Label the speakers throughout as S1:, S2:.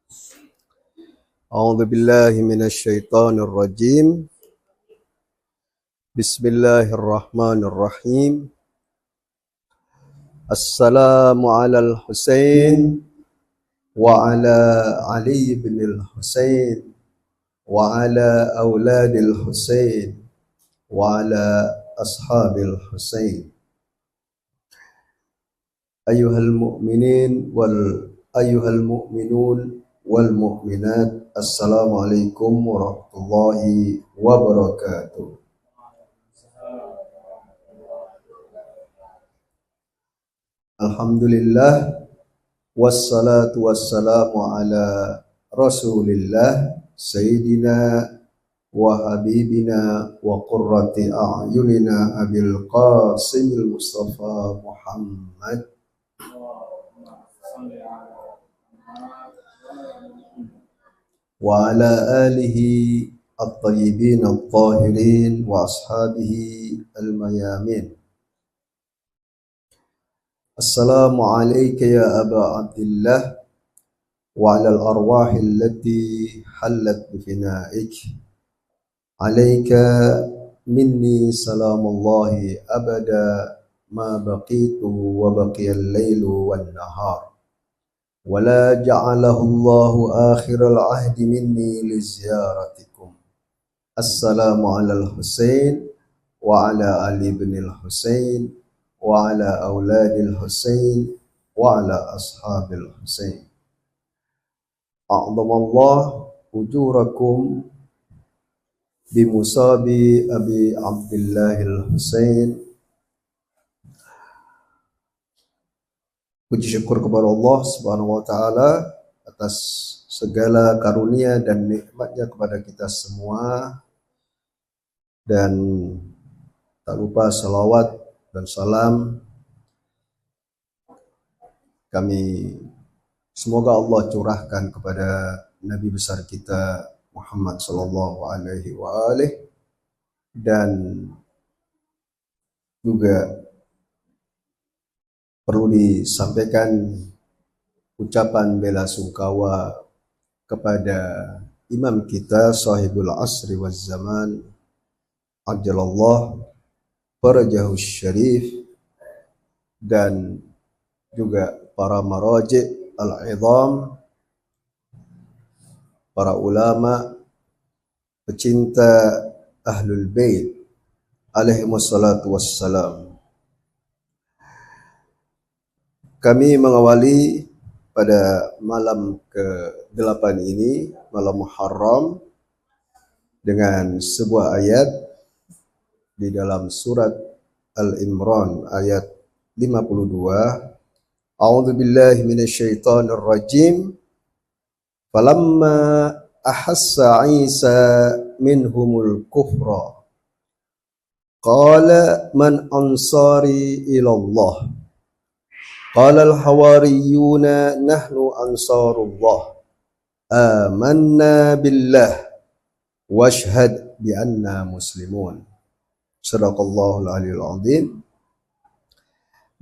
S1: أعوذ بالله من الشيطان الرجيم. بسم الله الرحمن الرحيم. السلام على الحسين وعلى علي بن الحسين وعلى أولاد الحسين وعلى أصحاب الحسين. أيها المؤمنون والمؤمنات، السلام عليكم ورحمة الله وبركاته. Alhamdulillah, wassalatu wassalamu ala Rasulillah Sayyidina wa habibina wa qurrati a'yunina Abil Qasimil Mustafa Muhammad wa ala alihi at-tayyibin at-tahirin wa ashabihi al-mayamin. Assalamu alayka ya Aba Abdillah wa ala al-arwah allati hallat bifina'ik. Alayka minni salamullahi abada ma baqitu wa baqiya al-lailu wan nahar. Wa la ja'alahu Allahu akhiral ahdi minni li ziyaratikum. Assalamu ala al-Husain wa ala Ali ibn al-Husain wa ala auladil Husain wa ala ashabil Husain. A'zamallah ujurakum bimusabi Abi Abdillahil Husain. Puji syukur kepada Allah Subhanahu wa taala atas segala karunia dan nikmatnya kepada kita semua, dan tak lupa salawat dan salam kami semoga Allah curahkan kepada Nabi besar kita Muhammad sallallahu alaihi wa alihi, dan juga perlu disampaikan ucapan bela sungkawa kepada imam kita sahibul asri waz zaman ajjalallahu farajahu syarif, dan juga para maraji' al-'idham, para ulama pecinta ahlul bait alaihi wassalatu wassalam. Kami mengawali pada malam ke-8 ini, malam Muharram, dengan sebuah ayat di dalam surat Al-Imran ayat 52. A'udzu billahi minasyaitonir rajim. Falamma ahassa Isa minhumul kufra qala man ansari ila Allah. Qala al-hawariyuna nahnu ansarullah. Amanna billah washhad bi anna muslimun. Shadaqallahul aliyul azim.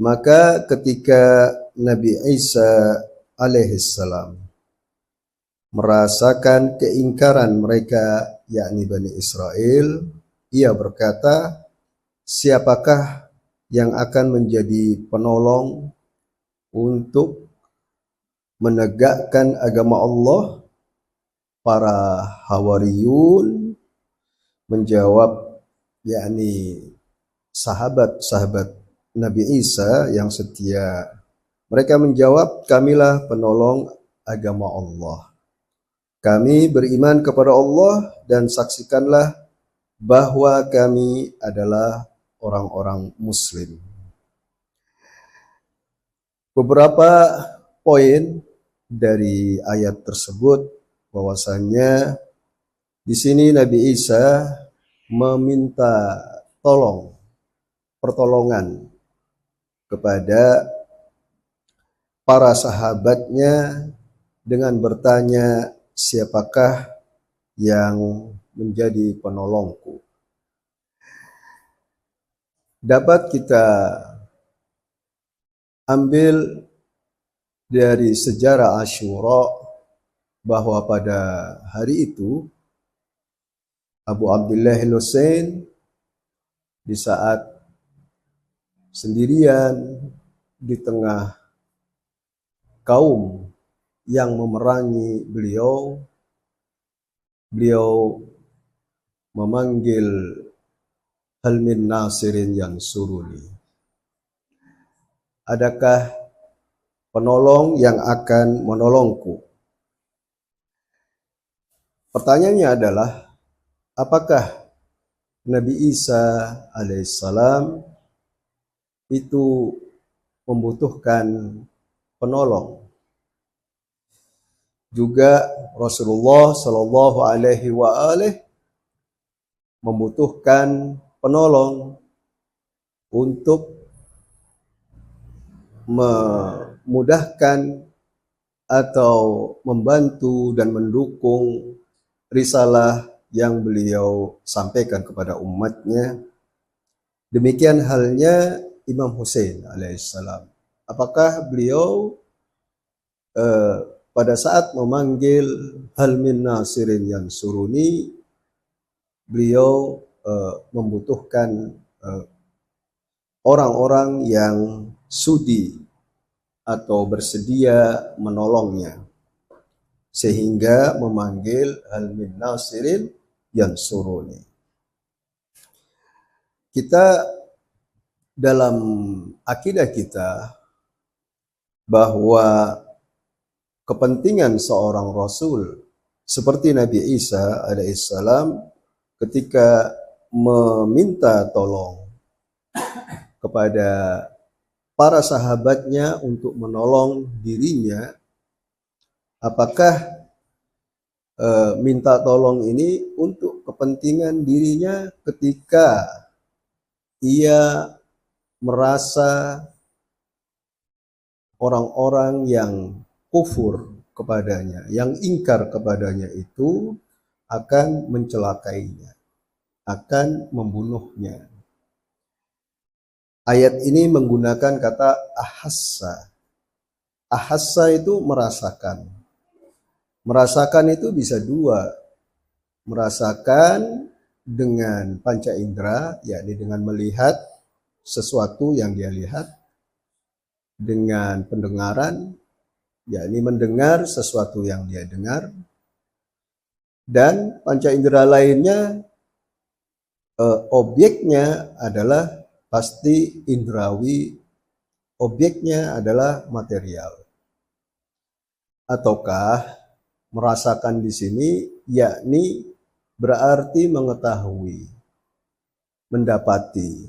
S1: Maka ketika Nabi Isa alaihissalam merasakan keingkaran mereka, yakni Bani Israel, ia berkata, siapakah yang akan menjadi penolong untuk menegakkan agama Allah? Para Hawariyun menjawab, yakni sahabat-sahabat Nabi Isa yang setia, mereka menjawab, kamilah penolong agama Allah. Kami beriman kepada Allah dan saksikanlah bahwa kami adalah orang-orang muslim. Beberapa poin dari ayat tersebut bahwasanya di sini Nabi Isa meminta pertolongan kepada para sahabatnya dengan bertanya, siapakah yang menjadi penolongku? Dapat kita ambil dari sejarah Asyura bahwa pada hari itu Abu Abdullah Husain di saat sendirian di tengah kaum yang memerangi beliau memanggil hal min nasirin yansuruni. Adakah penolong yang akan menolongku? Pertanyaannya adalah, apakah Nabi Isa alaihissalam itu membutuhkan penolong? Juga Rasulullah Shallallahu Alaihi Wasallam membutuhkan penolong untuk memudahkan atau membantu dan mendukung risalah yang beliau sampaikan kepada umatnya. Demikian halnya Imam Husain alaihissalam. Apakah beliau pada saat memanggil hal min nasirin yansuruni, beliau membutuhkan orang-orang yang sudi atau bersedia menolongnya, sehingga memanggil hal min nasirin yansuruni. Kita dalam akidah kita bahwa kepentingan seorang Rasul seperti Nabi Isa alaihissalam ketika meminta tolong kepada para sahabatnya untuk menolong dirinya, apakah minta tolong ini untuk kepentingan dirinya ketika ia merasa orang-orang yang kufur kepadanya, yang ingkar kepadanya itu akan mencelakainya, akan membunuhnya. Ayat ini menggunakan kata ahassa. Ahassa itu merasakan. Merasakan itu bisa dua. Merasakan dengan panca indera, yakni dengan melihat sesuatu yang dia lihat, dengan pendengaran, yakni mendengar sesuatu yang dia dengar, dan panca indera lainnya objeknya adalah pasti indrawi, objeknya adalah material. Ataukah merasakan di sini yakni berarti mengetahui, mendapati,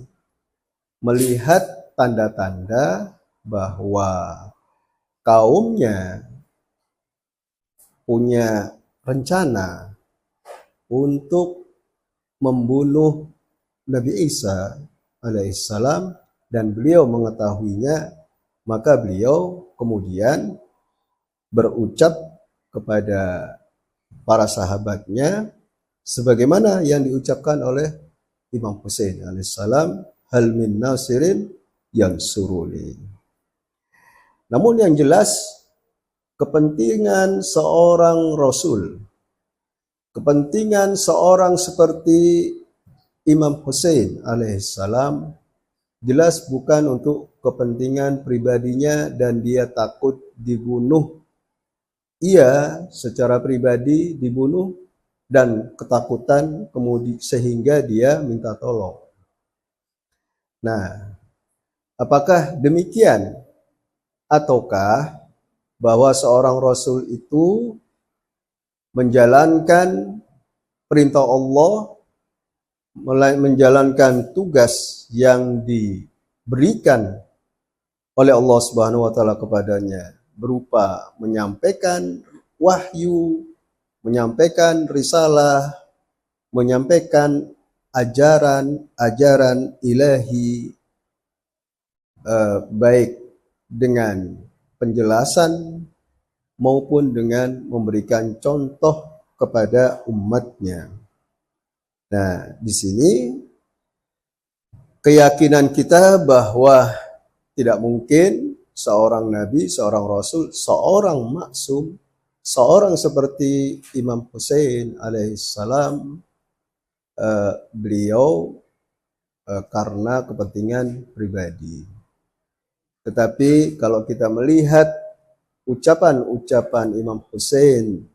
S1: melihat tanda-tanda bahwa kaumnya punya rencana untuk membunuh Nabi Isa alaihissalam dan beliau mengetahuinya, maka beliau kemudian berucap kepada para sahabatnya sebagaimana yang diucapkan oleh Imam Husain alaihissalam, hal min nasirin yansuruni. Namun yang jelas kepentingan seorang Rasul, kepentingan seorang seperti Imam Husain alaihissalam jelas bukan untuk kepentingan pribadinya dan dia takut dibunuh. Ia secara pribadi dibunuh dan ketakutan kemudian sehingga dia minta tolong. Nah, apakah demikian? Ataukah bahwa seorang Rasul itu menjalankan perintah Allah, menjalankan tugas yang diberikan oleh Allah Subhanahu wa taala kepadanya berupa menyampaikan wahyu, menyampaikan risalah, menyampaikan ajaran ilahi, baik dengan penjelasan maupun dengan memberikan contoh kepada umatnya. Nah, di sini keyakinan kita bahwa tidak mungkin seorang nabi, seorang rasul, seorang maksum, seorang seperti Imam Hussein alaihissalam, beliau karena kepentingan pribadi. Tetapi kalau kita melihat ucapan-ucapan Imam Hussein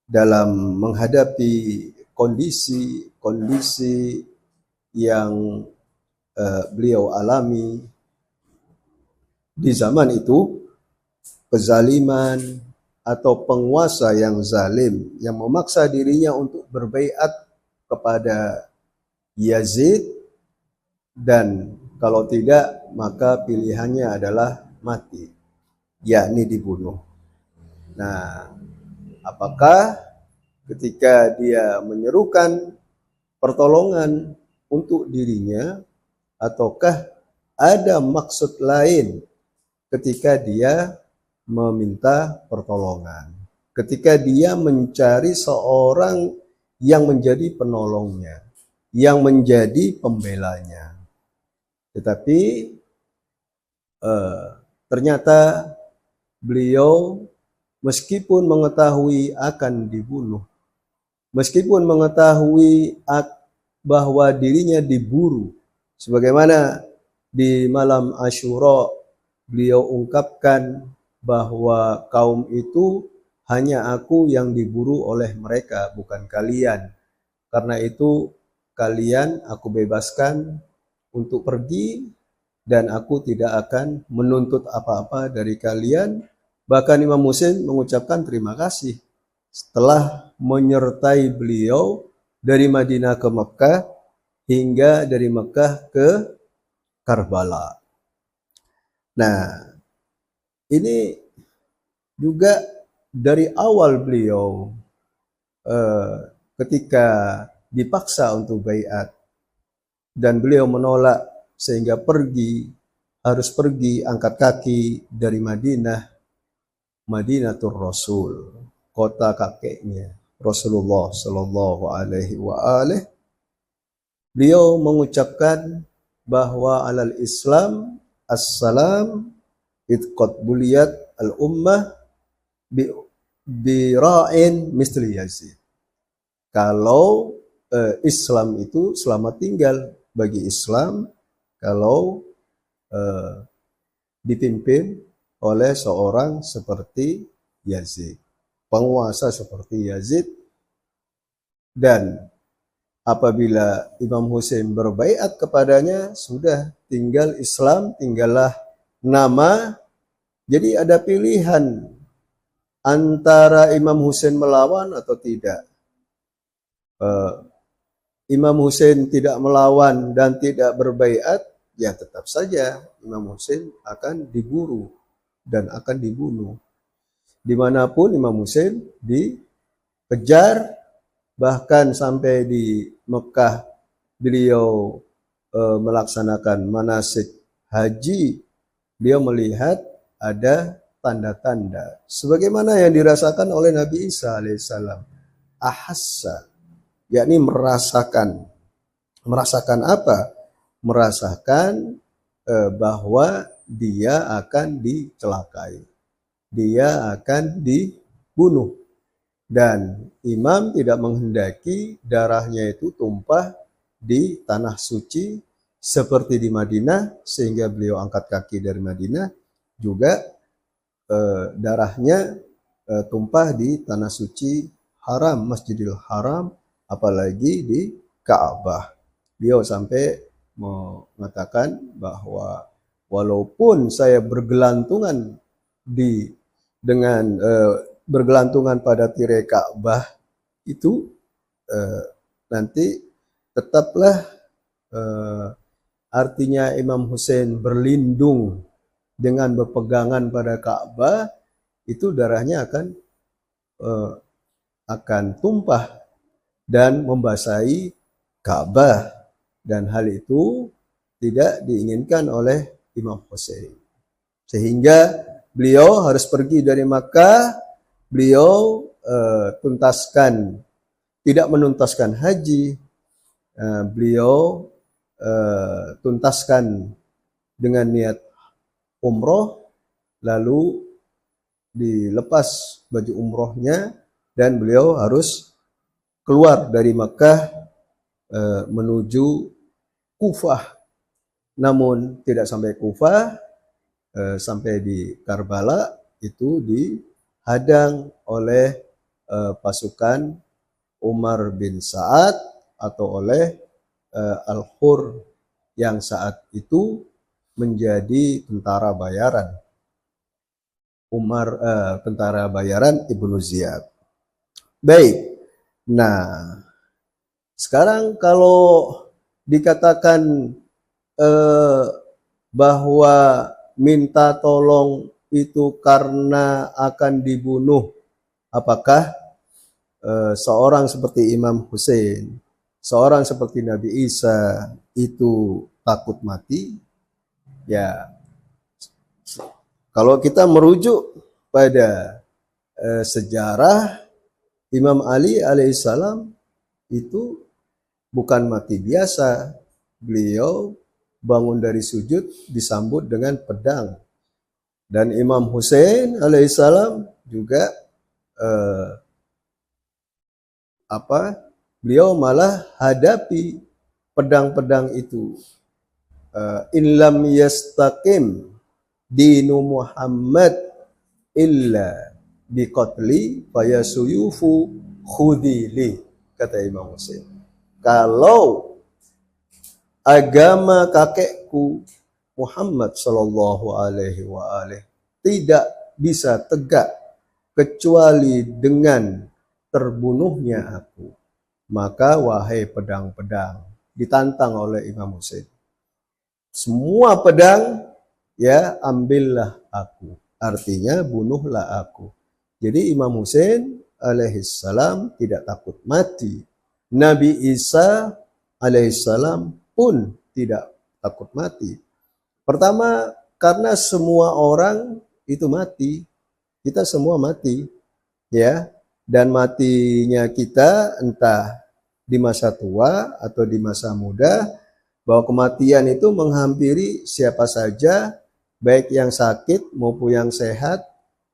S1: dalam menghadapi kondisi-kondisi yang beliau alami di zaman itu, kezaliman atau penguasa yang zalim yang memaksa dirinya untuk berbaiat kepada Yazid, dan kalau tidak maka pilihannya adalah mati, yakni dibunuh. Nah, apakah ketika dia menyerukan pertolongan untuk dirinya, ataukah ada maksud lain ketika dia meminta pertolongan, ketika dia mencari seorang yang menjadi penolongnya, yang menjadi pembelanya? Tetapi ternyata beliau meskipun mengetahui akan dibunuh, meskipun mengetahui bahwa dirinya diburu, sebagaimana di malam Asyura beliau ungkapkan bahwa kaum itu hanya aku yang diburu oleh mereka, bukan kalian. Karena itu kalian aku bebaskan untuk pergi, dan aku tidak akan menuntut apa-apa dari kalian. Bahkan Imam Hussein mengucapkan terima kasih setelah menyertai beliau dari Madinah ke Mekah, hingga dari Mekah ke Karbala. Nah, ini juga dari awal beliau ketika dipaksa untuk baiat dan beliau menolak sehingga harus pergi angkat kaki dari Madinatul Rasul, kota kakeknya Rasulullah Shallallahu Alaihi Wasallam. Beliau mengucapkan bahwa alal Islam assalam idqad buliyat al ummah bira'in misli Yazid. Kalau Islam itu selamat tinggal bagi Islam kalau dipimpin oleh seorang seperti Yazid, penguasa seperti Yazid. Dan apabila Imam Hussein berbaiat kepadanya, sudah tinggal Islam, tinggallah nama. Jadi ada pilihan antara Imam Hussein melawan atau tidak. Imam Hussein tidak melawan dan tidak berbaiat, ya tetap saja Imam Hussein akan diburu dan akan dibunuh. Dimanapun Imam Hussein dikejar, bahkan sampai di Mekah beliau melaksanakan manasik haji, beliau melihat ada tanda-tanda sebagaimana yang dirasakan oleh Nabi Isa alaihissalam. Ahassa, yakni merasakan apa? Merasakan bahwa dia akan dicelakai, dia akan dibunuh. Dan imam tidak menghendaki darahnya itu tumpah di tanah suci seperti di Madinah, sehingga beliau angkat kaki dari Madinah juga darahnya tumpah di tanah suci haram, Masjidil Haram, apalagi di Ka'bah. Beliau sampai mengatakan bahwa walaupun saya bergelantungan bergelantungan pada tirai Ka'bah itu, nanti tetaplah artinya Imam Hussein berlindung dengan berpegangan pada Ka'bah, itu darahnya akan tumpah dan membasahi Ka'bah, dan hal itu tidak diinginkan oleh Imam Hussein. Sehingga beliau harus pergi dari Makkah. Beliau tidak menuntaskan haji, beliau tuntaskan dengan niat umroh, lalu dilepas baju umrohnya dan beliau harus keluar dari Makkah menuju Kufah. Namun tidak sampai Kufah, sampai di Karbala itu dihadang oleh pasukan Umar bin Sa'ad atau oleh Al-Hur yang saat itu menjadi tentara bayaran. Tentara bayaran Ibnu Ziyad. Baik. Nah, sekarang kalau dikatakan bahwa minta tolong itu karena akan dibunuh, apakah seorang seperti Imam Hussein, seorang seperti Nabi Isa itu takut mati? Ya, kalau kita merujuk pada sejarah, Imam Ali alaihissalam itu bukan mati biasa. Beliau bangun dari sujud disambut dengan pedang. Dan Imam Hussein alaihissalam juga beliau malah hadapi pedang-pedang itu. In lam yastaqim dinu Muhammad illa biqatli fayasuyufu khudili, kata Imam Hussein. Kalau agama kakekku Muhammad sallallahu alaihi wa alihi tidak bisa tegak kecuali dengan terbunuhnya aku, maka wahai pedang-pedang, ditantang oleh Imam Hussein, semua pedang ya ambillah aku, artinya bunuhlah aku. Jadi Imam Hussein alaihissalam tidak takut mati. Nabi Isa alaihissalam pun tidak takut mati. Pertama, karena semua orang itu mati. Kita semua mati, ya. Dan matinya kita entah di masa tua atau di masa muda, bahwa kematian itu menghampiri siapa saja, baik yang sakit maupun yang sehat,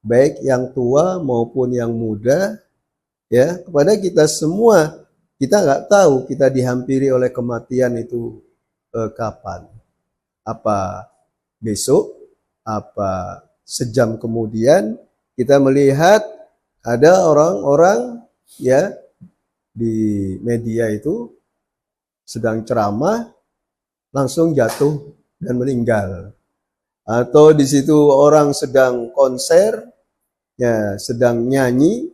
S1: baik yang tua maupun yang muda, ya. Kepada kita semua, kita nggak tahu kita dihampiri oleh kematian itu kapan. Apa besok, apa sejam kemudian. Kita melihat ada orang-orang ya di media itu sedang ceramah langsung jatuh dan meninggal. Atau di situ orang sedang konser, ya sedang nyanyi,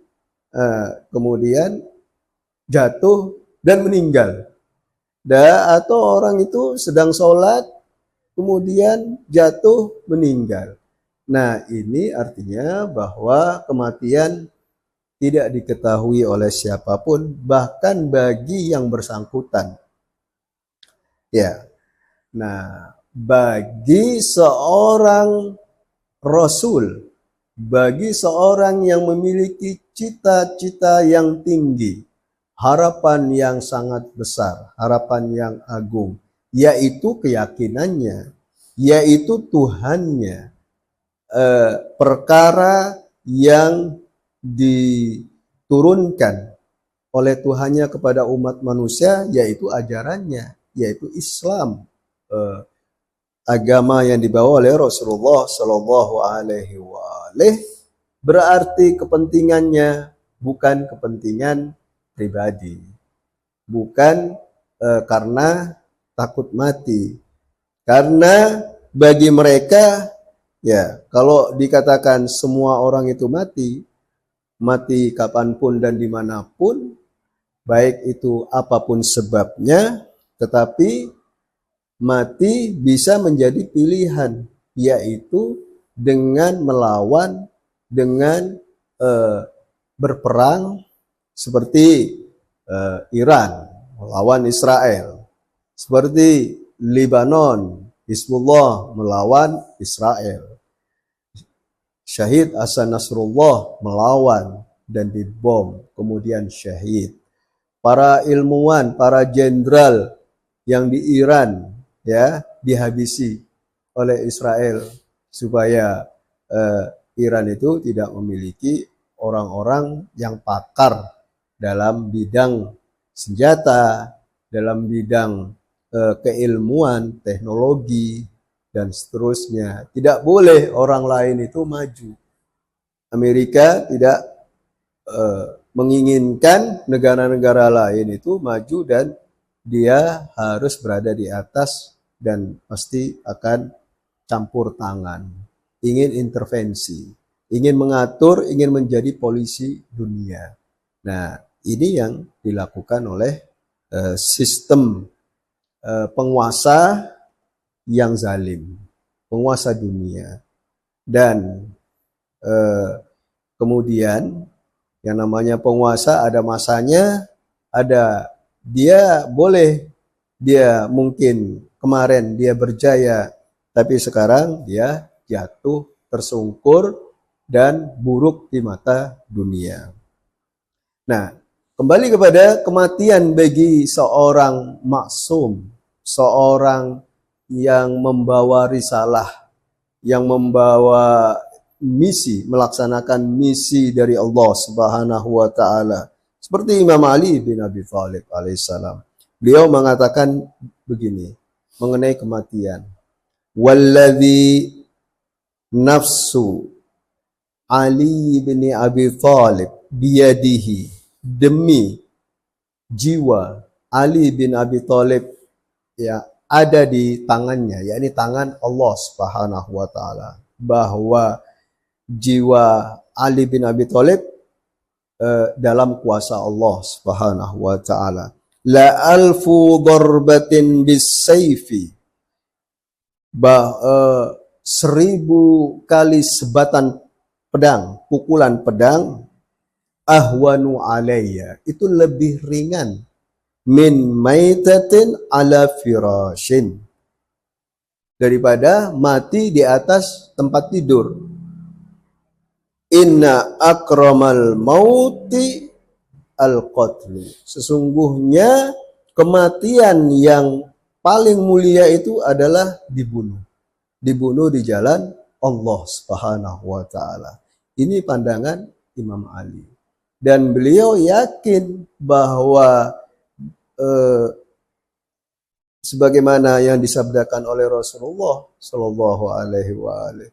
S1: kemudian jatuh dan meninggal. Atau orang itu sedang sholat, kemudian jatuh meninggal. Nah, ini artinya bahwa kematian tidak diketahui oleh siapapun, bahkan bagi yang bersangkutan. Ya. Nah, bagi seorang rasul, bagi seorang yang memiliki cita-cita yang tinggi, harapan yang sangat besar, harapan yang agung, yaitu keyakinannya, yaitu Tuhannya, perkara yang diturunkan oleh Tuhannya kepada umat manusia, yaitu ajarannya, yaitu Islam, agama yang dibawa oleh Rasulullah Shallallahu Alaihi Wasallam. Berarti kepentingannya bukan kepentingan pribadi, bukan karena takut mati, karena bagi mereka ya kalau dikatakan semua orang itu mati kapanpun dan dimanapun, baik itu apapun sebabnya, tetapi mati bisa menjadi pilihan, yaitu dengan melawan, dengan berperang seperti Iran melawan Israel, seperti Lebanon, Hizbullah melawan Israel, Syahid Hasan Nasrullah melawan dan dibom, kemudian syahid. Para ilmuwan, para jenderal yang di Iran ya dihabisi oleh Israel supaya Iran itu tidak memiliki orang-orang yang pakar dalam bidang senjata, dalam bidang keilmuan, teknologi, dan seterusnya. Tidak boleh orang lain itu maju. Amerika tidak menginginkan negara-negara lain itu maju dan dia harus berada di atas dan pasti akan campur tangan, ingin intervensi, ingin mengatur, ingin menjadi polisi dunia. Nah, ini yang dilakukan oleh sistem penguasa yang zalim, penguasa dunia. Dan kemudian yang namanya penguasa ada masanya, ada dia boleh, dia mungkin kemarin dia berjaya, tapi sekarang dia jatuh, tersungkur, dan buruk di mata dunia. Nah, kembali kepada kematian bagi seorang maksum, seorang yang membawa risalah, yang membawa misi, melaksanakan misi dari Allah Subhanahu wa taala. Seperti Imam Ali bin Abi Thalib alaihissalam. Beliau mengatakan begini mengenai kematian. Walladzi nafsu Ali bin Abi Thalib biyadihi, demi jiwa Ali bin Abi Thalib ya ada di tangannya, yakni tangan Allah Subhanahu wa taala, bahwa jiwa Ali bin Abi Thalib dalam kuasa Allah Subhanahu wa taala. La alfu darbatin bisayfi, 1000 kali sebatan pedang, pukulan pedang, ahwanu alayya, itu lebih ringan, min maitatin ala firashin, daripada mati di atas tempat tidur. Inna akramal mauti al-qatlu, sesungguhnya kematian yang paling mulia itu adalah dibunuh di jalan Allah Subhanahu wa taala. Ini pandangan Imam Ali, dan beliau yakin bahwa sebagaimana yang disabdakan oleh Rasulullah Shallallahu Alaihi Wasallam,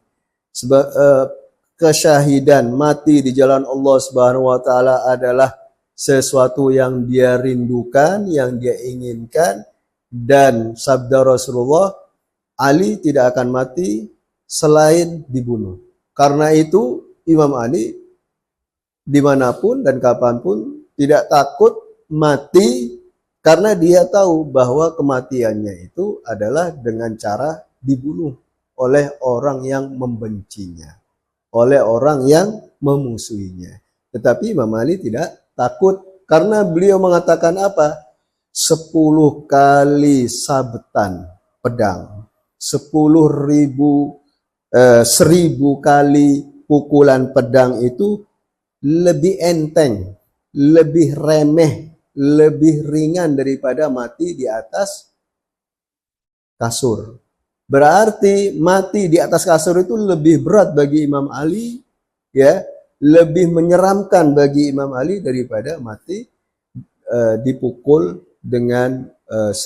S1: kesyahidan, mati di jalan Allah Subhanahu Wa Taala adalah sesuatu yang dia rindukan, yang dia inginkan, dan sabda Rasulullah, Ali tidak akan mati selain dibunuh. Karena itu Imam Ali dimanapun dan kapanpun tidak takut mati, karena dia tahu bahwa kematiannya itu adalah dengan cara dibunuh oleh orang yang membencinya, oleh orang yang memusuhinya. Tetapi Imam Ali tidak takut, karena beliau mengatakan apa? 10 kali sabetan pedang, 10.000 kali pukulan pedang itu lebih enteng, lebih remeh, lebih ringan daripada mati di atas kasur. Berarti mati di atas kasur itu lebih berat bagi Imam Ali, ya, lebih menyeramkan bagi Imam Ali daripada mati dipukul dengan 1000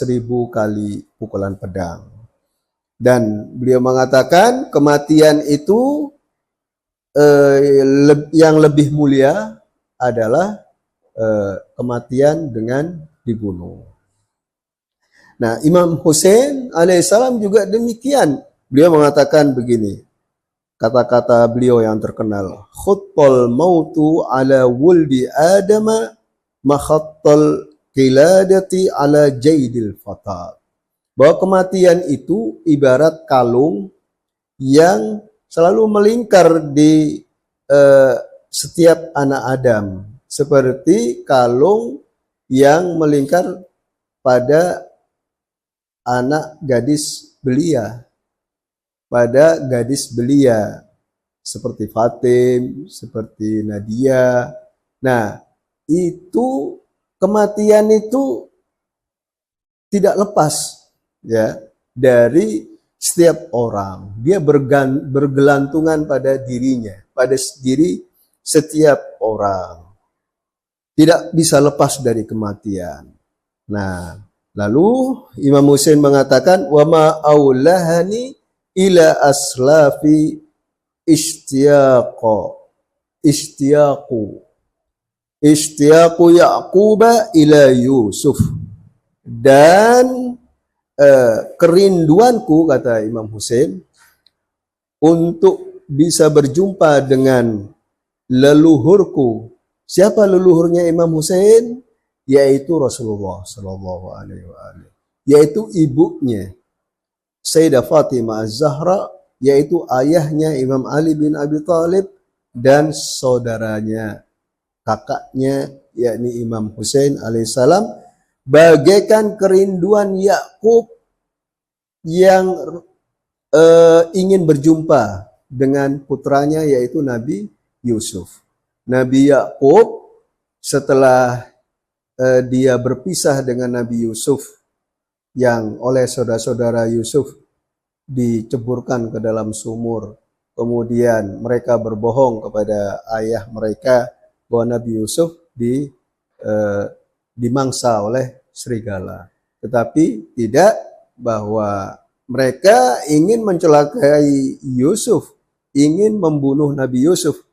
S1: kali pukulan pedang. Dan beliau mengatakan kematian itu yang lebih mulia adalah kematian dengan dibunuh. Nah, Imam Hussein alaihissalam juga demikian. Beliau mengatakan begini, kata-kata beliau yang terkenal, khuttal mautu ala wuldi adama makhattal qiladati ala jaidil fatat. Bahwa kematian itu ibarat kalung yang selalu melingkar di setiap anak Adam, seperti kalung yang melingkar pada anak gadis belia, pada gadis belia seperti Fatim, seperti Nadia. Nah, itu kematian itu tidak lepas ya dari setiap orang. Dia bergelantungan pada dirinya, pada diri setiap orang. Tidak bisa lepas dari kematian. Nah, lalu Imam Husain mengatakan, wa ma aulahani ila aslafi ishtiyaqu Yaquba ila Yusuf. Dan kerinduanku, kata Imam Husain, untuk bisa berjumpa dengan leluhurku. Siapa leluhurnya Imam Husain? Yaitu Rasulullah Sallallahu Alaihi Wasallam, yaitu ibunya Sayyidah Fatimah Az-Zahra, yaitu ayahnya Imam Ali bin Abi Thalib, dan saudaranya, kakaknya, yakni Imam Husain alaihissalam, bagaikan kerinduan Yakub yang ingin berjumpa dengan putranya, yaitu Nabi Yusuf. Nabi Yakub setelah dia berpisah dengan Nabi Yusuf, yang oleh saudara-saudara Yusuf diceburkan ke dalam sumur, kemudian mereka berbohong kepada ayah mereka bahwa Nabi Yusuf dimangsa oleh serigala. Tetapi tidak, bahwa mereka ingin mencelakai Yusuf, ingin membunuh Nabi Yusuf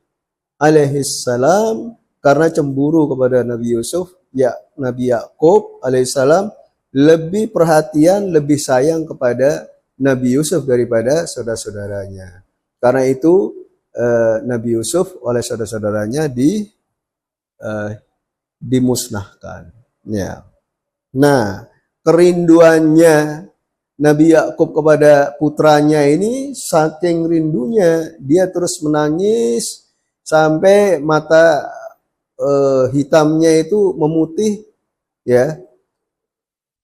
S1: alaihissalam karena cemburu kepada Nabi Yusuf. Ya, Nabi Yakub alaihissalam lebih perhatian, lebih sayang kepada Nabi Yusuf daripada saudara-saudaranya. Karena itu Nabi Yusuf oleh saudara-saudaranya dimusnahkan. Ya. Nah, kerinduannya Nabi Yakub kepada putranya ini, saking rindunya dia terus menangis sampai mata hitamnya itu memutih, ya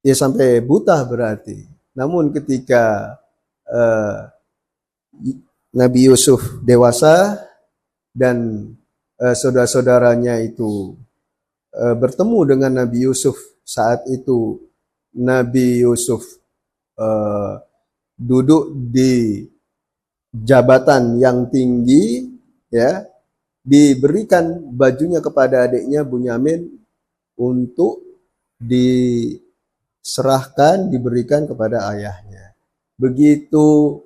S1: sampai buta berarti. Namun ketika Nabi Yusuf dewasa dan saudara-saudaranya itu bertemu dengan Nabi Yusuf, saat itu Nabi Yusuf duduk di jabatan yang tinggi, ya, diberikan bajunya kepada adiknya Bunyamin untuk diserahkan, diberikan kepada ayahnya. Begitu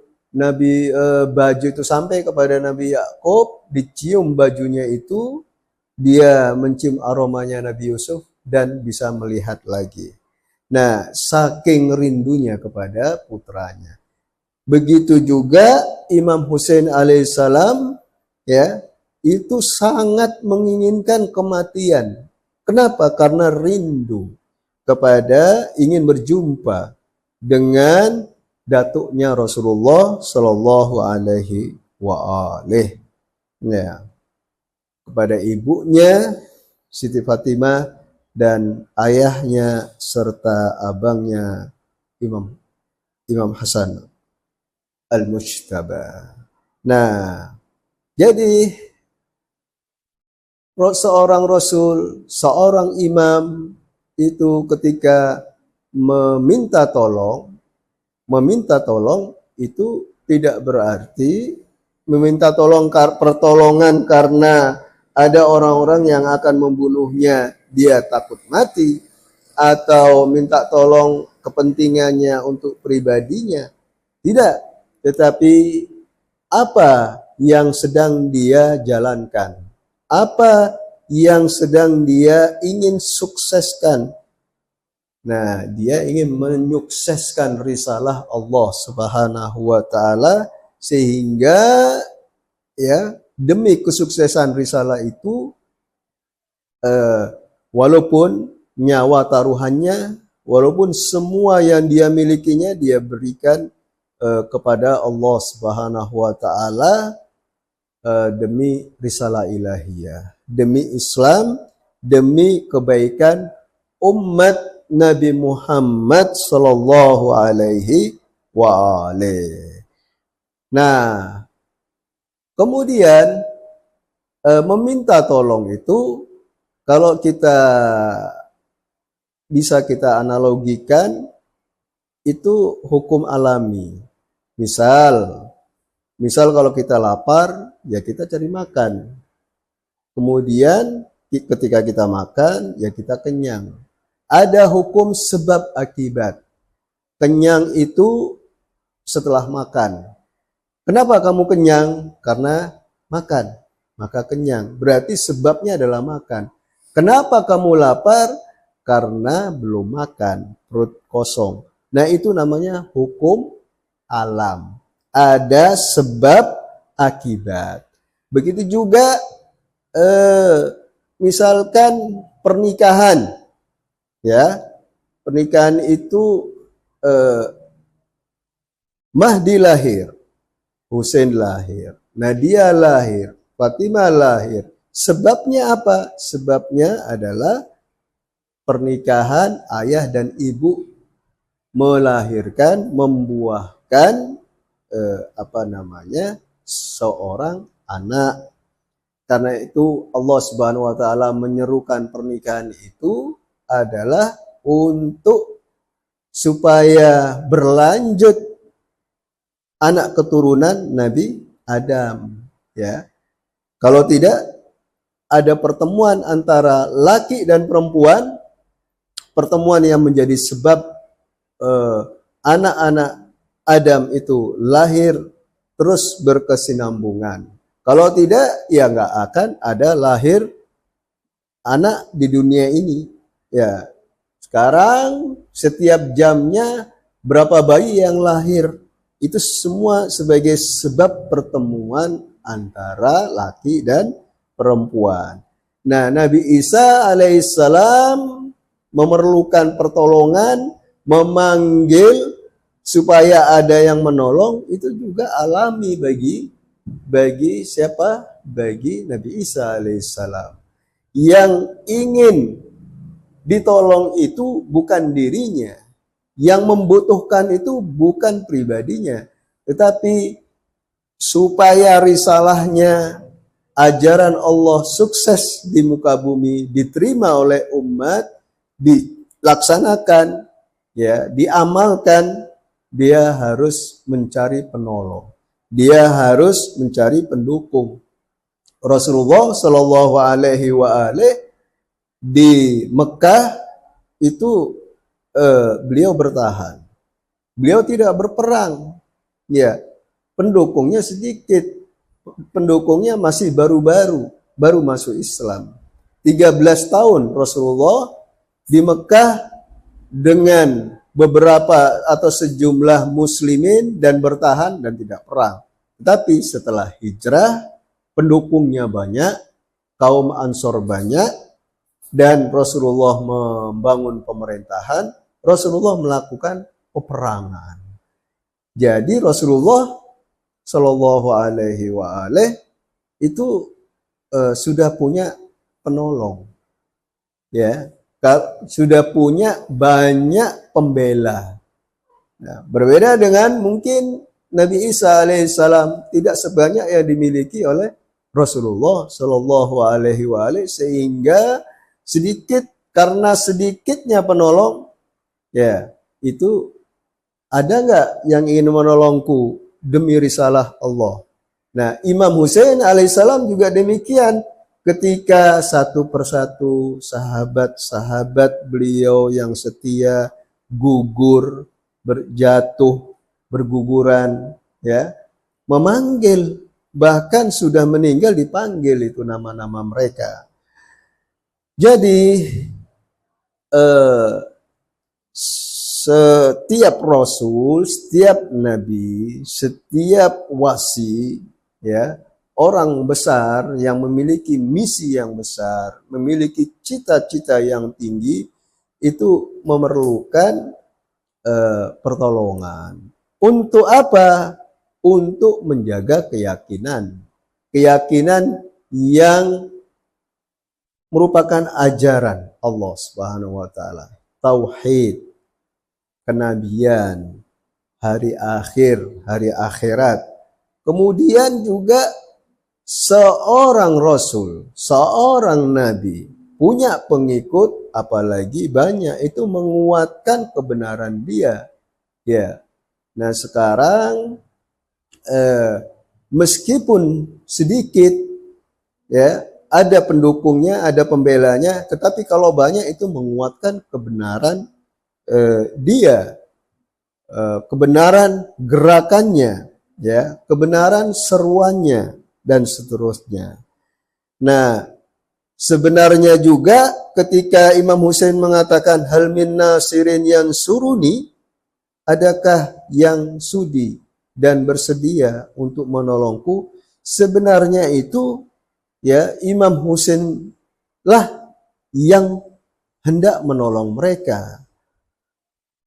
S1: baju itu sampai kepada Nabi Yakub, dicium bajunya itu, dia mencium aromanya Nabi Yusuf dan bisa melihat lagi. Nah, saking rindunya kepada putranya. Begitu juga Imam Husain alaihissalam, ya, itu sangat menginginkan kematian. Kenapa? Karena rindu kepada, ingin berjumpa dengan datuknya Rasulullah Sallallahu Alaihi Wasallam. Ya, kepada ibunya Siti Fatimah dan ayahnya serta abangnya Imam Hasan Al-Mujtaba. Nah, jadi seorang rasul, seorang imam itu ketika meminta tolong itu tidak berarti meminta pertolongan karena ada orang-orang yang akan membunuhnya, dia takut mati, atau minta tolong kepentingannya untuk pribadinya. Tidak, tetapi apa yang sedang dia jalankan, apa yang sedang dia ingin sukseskan. Nah, dia ingin menyukseskan risalah Allah Subhanahu wa taala, sehingga ya, demi kesuksesan risalah itu walaupun nyawa taruhannya, walaupun semua yang dia milikinya dia berikan kepada Allah Subhanahu wa taala, demi risalah ilahiyah, demi Islam, demi kebaikan umat Nabi Muhammad sallallahu alaihi wa alihi. Nah, kemudian meminta tolong itu, kalau kita bisa kita analogikan, itu hukum alami. Misal kalau kita lapar, ya kita cari makan. Kemudian ketika kita makan, ya kita kenyang. Ada hukum sebab akibat. Kenyang itu setelah makan. Kenapa kamu kenyang? Karena makan. Maka kenyang. Berarti sebabnya adalah makan. Kenapa kamu lapar? Karena belum makan. Perut kosong. Nah itu namanya hukum alam. Ada sebab akibat. Begitu juga misalkan pernikahan. Ya, pernikahan itu Mahdi lahir, Husain lahir, Nadia lahir, Fatimah lahir. Sebabnya apa? Sebabnya adalah pernikahan ayah dan ibu melahirkan, membuahkan seorang anak. Karena itu Allah Subhanahu wa taala menyerukan pernikahan itu adalah untuk supaya berlanjut anak keturunan Nabi Adam, ya. Kalau tidak ada pertemuan antara laki dan perempuan, pertemuan yang menjadi sebab anak-anak Adam itu lahir terus berkesinambungan. Kalau tidak, ya nggak akan ada lahir anak di dunia ini. Ya, sekarang setiap jamnya berapa bayi yang lahir, itu semua sebagai sebab pertemuan antara laki dan perempuan. Nah, Nabi Isa alaihissalam memerlukan pertolongan, memanggil supaya ada yang menolong, itu juga alami bagi siapa? Bagi Nabi Isa alaihissalam. Yang ingin ditolong itu bukan dirinya. Yang membutuhkan itu bukan pribadinya. Tetapi supaya risalahnya, ajaran Allah sukses di muka bumi, diterima oleh umat, dilaksanakan, ya, diamalkan, dia harus mencari penolong. Dia harus mencari pendukung. Rasulullah Shallallahu Alaihi Wasallam di Mekah itu beliau bertahan. Beliau tidak berperang. Ya, pendukungnya sedikit. Pendukungnya masih baru masuk Islam. 13 tahun Rasulullah di Mekah dengan beberapa atau sejumlah muslimin dan bertahan dan tidak perang. Tetapi setelah hijrah, pendukungnya banyak, kaum Ansor banyak, dan Rasulullah membangun pemerintahan, Rasulullah melakukan peperangan. Jadi Rasulullah Shallallahu Alaihi Wasallam itu sudah punya penolong, ya, sudah punya banyak pembela. Nah, berbeda dengan mungkin Nabi Isa alaihissalam, tidak sebanyak yang dimiliki oleh Rasulullah Shallallahu Alaihi Wasallam, sehingga karena sedikitnya penolong, ya, itu ada nggak yang ingin menolongku demi risalah Allah. Nah, Imam Husain alaihissalam juga demikian. Ketika satu persatu sahabat-sahabat beliau yang setia gugur, berguguran, ya, memanggil, bahkan sudah meninggal dipanggil itu nama-nama mereka. Jadi setiap rasul, setiap nabi, setiap wasi, ya, orang besar yang memiliki misi yang besar, memiliki cita-cita yang tinggi, itu memerlukan pertolongan. Untuk apa? Untuk menjaga keyakinan. Keyakinan yang merupakan ajaran Allah Subhanahu wa taala. Tauhid, kenabian, hari akhir, hari akhirat. Kemudian juga seorang rasul, seorang nabi punya pengikut, apalagi banyak, itu menguatkan kebenaran dia. Ya. Nah, sekarang meskipun sedikit, ya, ada pendukungnya, ada pembelanya, tetapi kalau banyak itu menguatkan kebenaran dia, kebenaran gerakannya, ya, kebenaran seruannya dan seterusnya. Nah, sebenarnya juga ketika Imam Husain mengatakan hal min nasirin yang suruni, adakah yang sudi dan bersedia untuk menolongku? Sebenarnya itu, ya, Imam Husain lah yang hendak menolong mereka,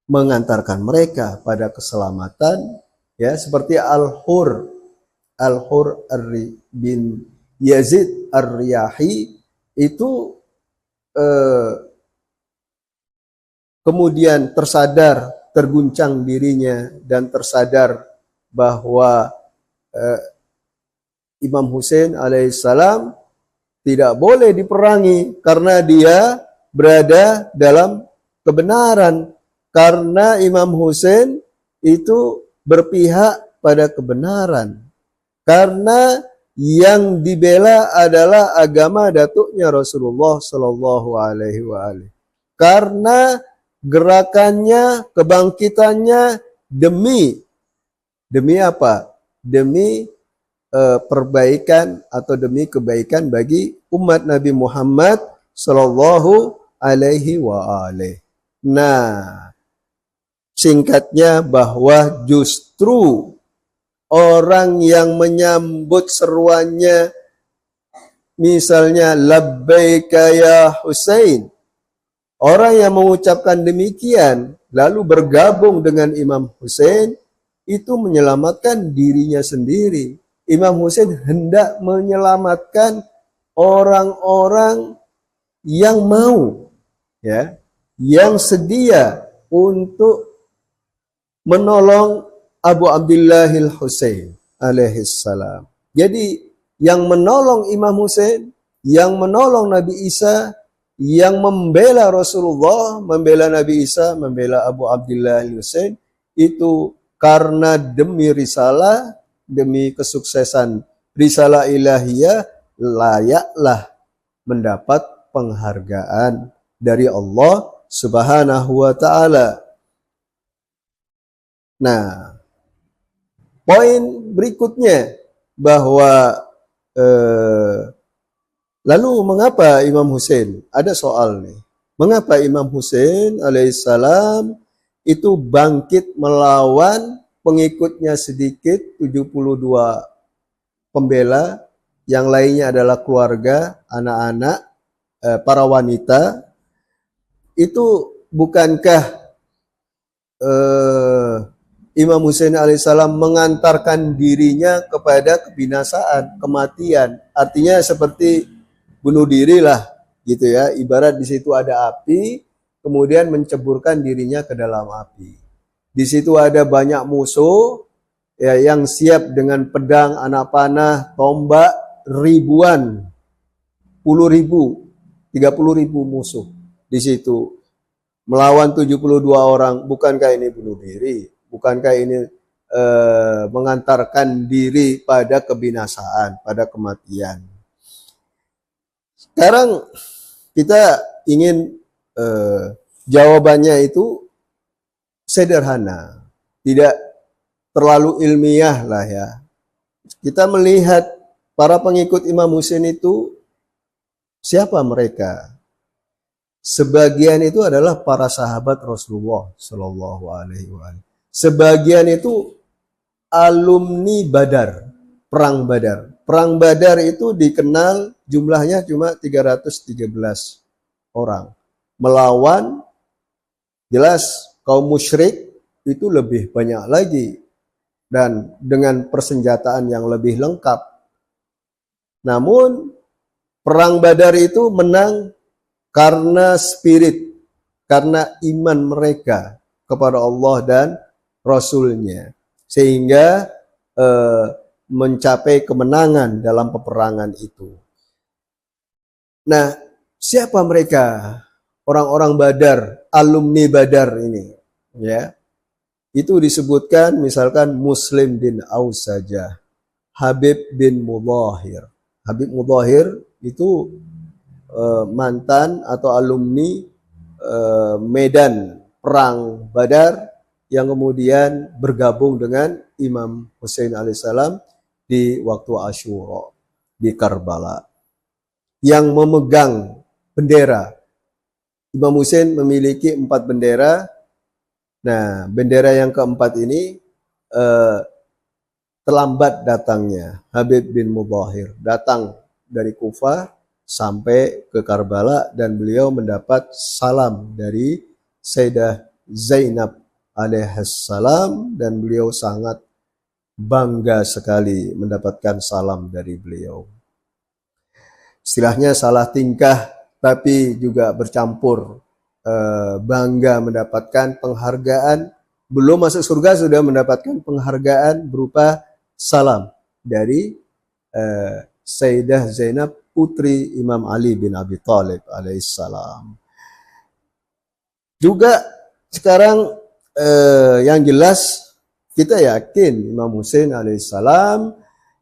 S1: mengantarkan mereka pada keselamatan, ya, seperti Al-Hur bin Yazid Ar-Riyahi itu kemudian tersadar, terguncang dirinya dan tersadar bahwa Imam Husain alaihissalam tidak boleh diperangi karena dia berada dalam kebenaran, karena Imam Husain itu berpihak pada kebenaran, karena yang dibela adalah agama datuknya Rasulullah Shallallahu Alaihi Wasallam, karena gerakannya, kebangkitannya demi apa? Demi perbaikan atau demi kebaikan bagi umat Nabi Muhammad Shallallahu Alaihi Wasallam. Nah, singkatnya bahwa justru orang yang menyambut seruannya, misalnya labbaika ya Husain, orang yang mengucapkan demikian lalu bergabung dengan Imam Husain, itu menyelamatkan dirinya sendiri. Imam Husain hendak menyelamatkan orang-orang yang mau, ya, yang sedia untuk menolong Abu Abdillahil Husain alaihissalam. Jadi yang menolong Imam Husain, yang menolong Nabi Isa, yang membela Rasulullah, membela Nabi Isa, membela Abu Abdillahil Husain, itu karena demi risalah, demi kesuksesan risalah ilahiyah, layaklah mendapat penghargaan dari Allah Subhanahu wa ta'ala. Nah, poin berikutnya bahwa lalu mengapa Imam Husain? Ada soal nih. Mengapa Imam Husain alaihissalam itu bangkit melawan pengikutnya sedikit, 72 pembela, yang lainnya adalah keluarga, anak-anak, para wanita. Itu bukankah Imam Husain alaihissalam mengantarkan dirinya kepada kebinasaan, kematian. Artinya seperti bunuh diri lah, gitu ya. Ibarat di situ ada api, kemudian menceburkan dirinya ke dalam api. Di situ ada banyak musuh, ya, yang siap dengan pedang, anak panah, tombak, ribuan, puluh ribu, 30.000 musuh di situ. Melawan 72 orang, bukankah ini bunuh diri? Bukankah ini mengantarkan diri pada kebinasaan, pada kematian? Sekarang kita ingin jawabannya itu sederhana, tidak terlalu ilmiah lah ya. Kita melihat para pengikut Imam Husain itu siapa mereka? Sebagian itu adalah para sahabat Rasulullah Shallallahu Alaihi Wasallam. Sebagian itu alumni Badar, perang Badar. Perang Badar itu dikenal jumlahnya cuma 313 orang. Melawan, jelas kaum musyrik itu lebih banyak lagi, dan dengan persenjataan yang lebih lengkap. Namun perang Badar itu menang karena spirit, karena iman mereka kepada Allah dan Rasulnya, sehingga mencapai kemenangan dalam peperangan itu. Nah, siapa mereka? Orang-orang Badar, alumni Badar ini, ya. Itu disebutkan misalkan Muslim bin Aus saja, Habib bin Mudhahir. Habib Mudhahir itu mantan atau alumni medan perang Badar yang kemudian bergabung dengan Imam Husain alaihissalam di waktu Asyura di Karbala. Yang memegang bendera. Imam Husain memiliki 4 bendera. Nah, bendera yang keempat ini terlambat datangnya. Habib bin Mudhahir datang dari Kufah sampai ke Karbala dan beliau mendapat salam dari Sayyidah Zainab alaihissalam dan beliau sangat bangga sekali mendapatkan salam dari beliau. Istilahnya salah tingkah tapi juga bercampur bangga mendapatkan penghargaan, belum masuk surga sudah mendapatkan penghargaan berupa salam dari Sayyidah Zainab putri Imam Ali bin Abi Thalib alaihissalam. Juga sekarang yang jelas kita yakin Imam Husain alaihissalam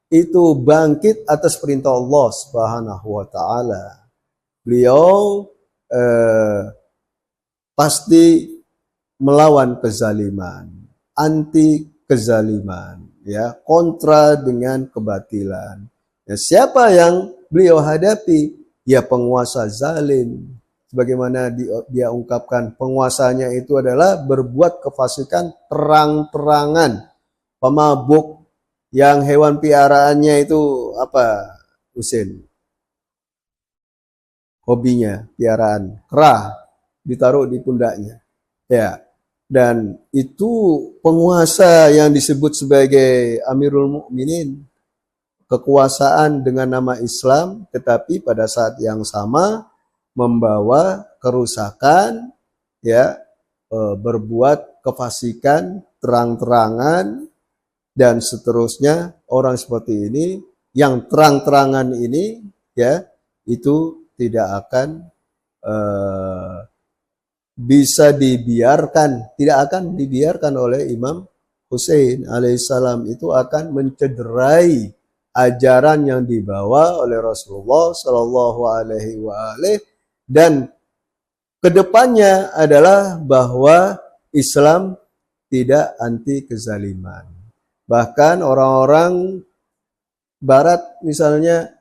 S1: itu bangkit atas perintah Allah Subhanahu wa taala. Beliau pasti melawan kezaliman, anti kezaliman, ya, kontra dengan kebatilan. Ya, siapa yang beliau hadapi? Ya penguasa zalim. Sebagaimana dia ungkapkan, penguasanya itu adalah berbuat kefasikan terang-terangan. Pemabuk yang hewan piaraannya itu apa, Husain? Hobinya piaraan kera ditaruh di pundaknya. Ya. Dan itu penguasa yang disebut sebagai Amirul Mukminin, kekuasaan dengan nama Islam, tetapi pada saat yang sama membawa kerusakan, ya, berbuat kefasikan terang-terangan dan seterusnya. Orang seperti ini yang terang-terangan ini, ya, itu tidak akan bisa dibiarkan, tidak akan dibiarkan oleh Imam Husain alaihissalam. Itu akan mencederai ajaran yang dibawa oleh Rasulullah Shallallahu Alaihi Wasallam, dan kedepannya adalah bahwa Islam tidak anti kezaliman. Bahkan orang-orang Barat misalnya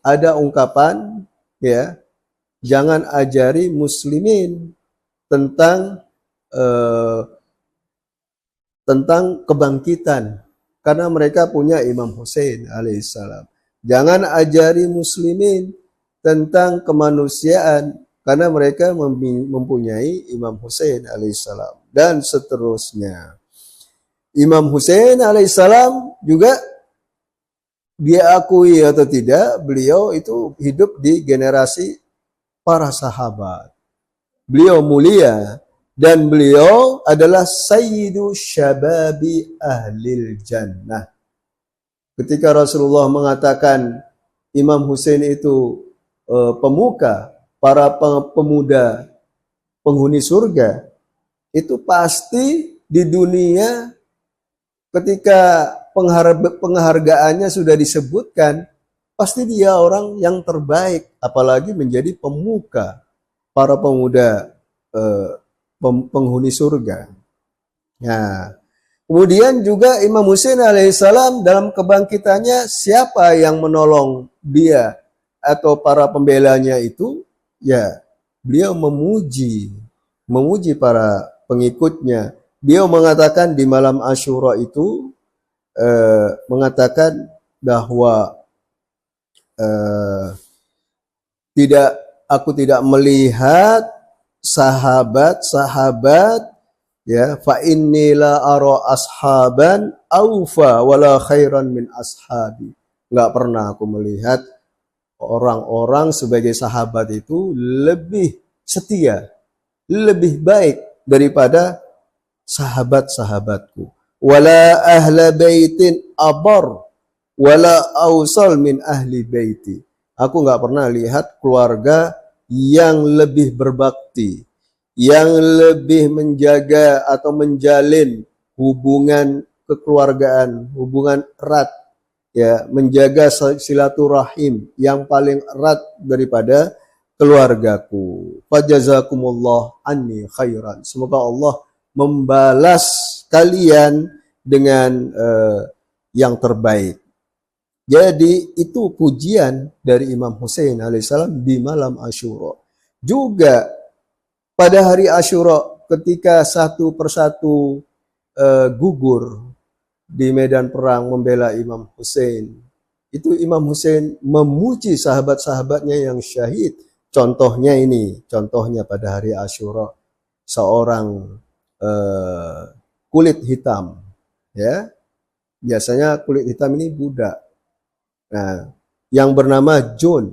S1: ada ungkapan, ya, jangan ajari muslimin tentang kebangkitan karena mereka punya Imam Husain alaihissalam. Jangan ajari muslimin tentang kemanusiaan karena mereka mempunyai Imam Husain alaihissalam, dan seterusnya. Imam Husain alaihissalam juga, dia akui atau tidak, beliau itu hidup di generasi para sahabat. Beliau mulia dan beliau adalah sayyidu syababi ahlil jannah. Ketika Rasulullah mengatakan Imam Husain itu pemuka, para pemuda penghuni surga, itu pasti di dunia ketika penghargaannya sudah disebutkan, pasti dia orang yang terbaik, apalagi menjadi pemuka para pemuda penghuni surga. Nah, kemudian juga Imam Husain alaihissalam dalam kebangkitannya, siapa yang menolong dia atau para pembelanya itu? Ya, beliau memuji para pengikutnya. Beliau mengatakan di malam Asyura itu, mengatakan bahwa aku tidak melihat sahabat-sahabat, ya, fa inni la ara ashaban aufa wala khairan min ashabi. Enggak pernah aku melihat orang-orang sebagai sahabat itu lebih setia, lebih baik daripada sahabat-sahabatku. Wala ahla baitin abar wala awsal min ahli baiti. Aku nggak pernah lihat keluarga yang lebih berbakti, yang lebih menjaga atau menjalin hubungan kekeluargaan, hubungan erat, ya, menjaga silaturahim yang paling erat daripada keluargaku. Fajazakumullah anni khairan. Semoga Allah membalas kalian dengan yang terbaik. Jadi itu pujian dari Imam Hussein alaihissalam di malam Asyura. Juga pada hari Asyura ketika satu persatu gugur di medan perang membela Imam Hussein, itu Imam Hussein memuji sahabat-sahabatnya yang syahid. Contohnya pada hari Asyura, seorang kulit hitam, ya, biasanya kulit hitam ini budak. Nah, yang bernama John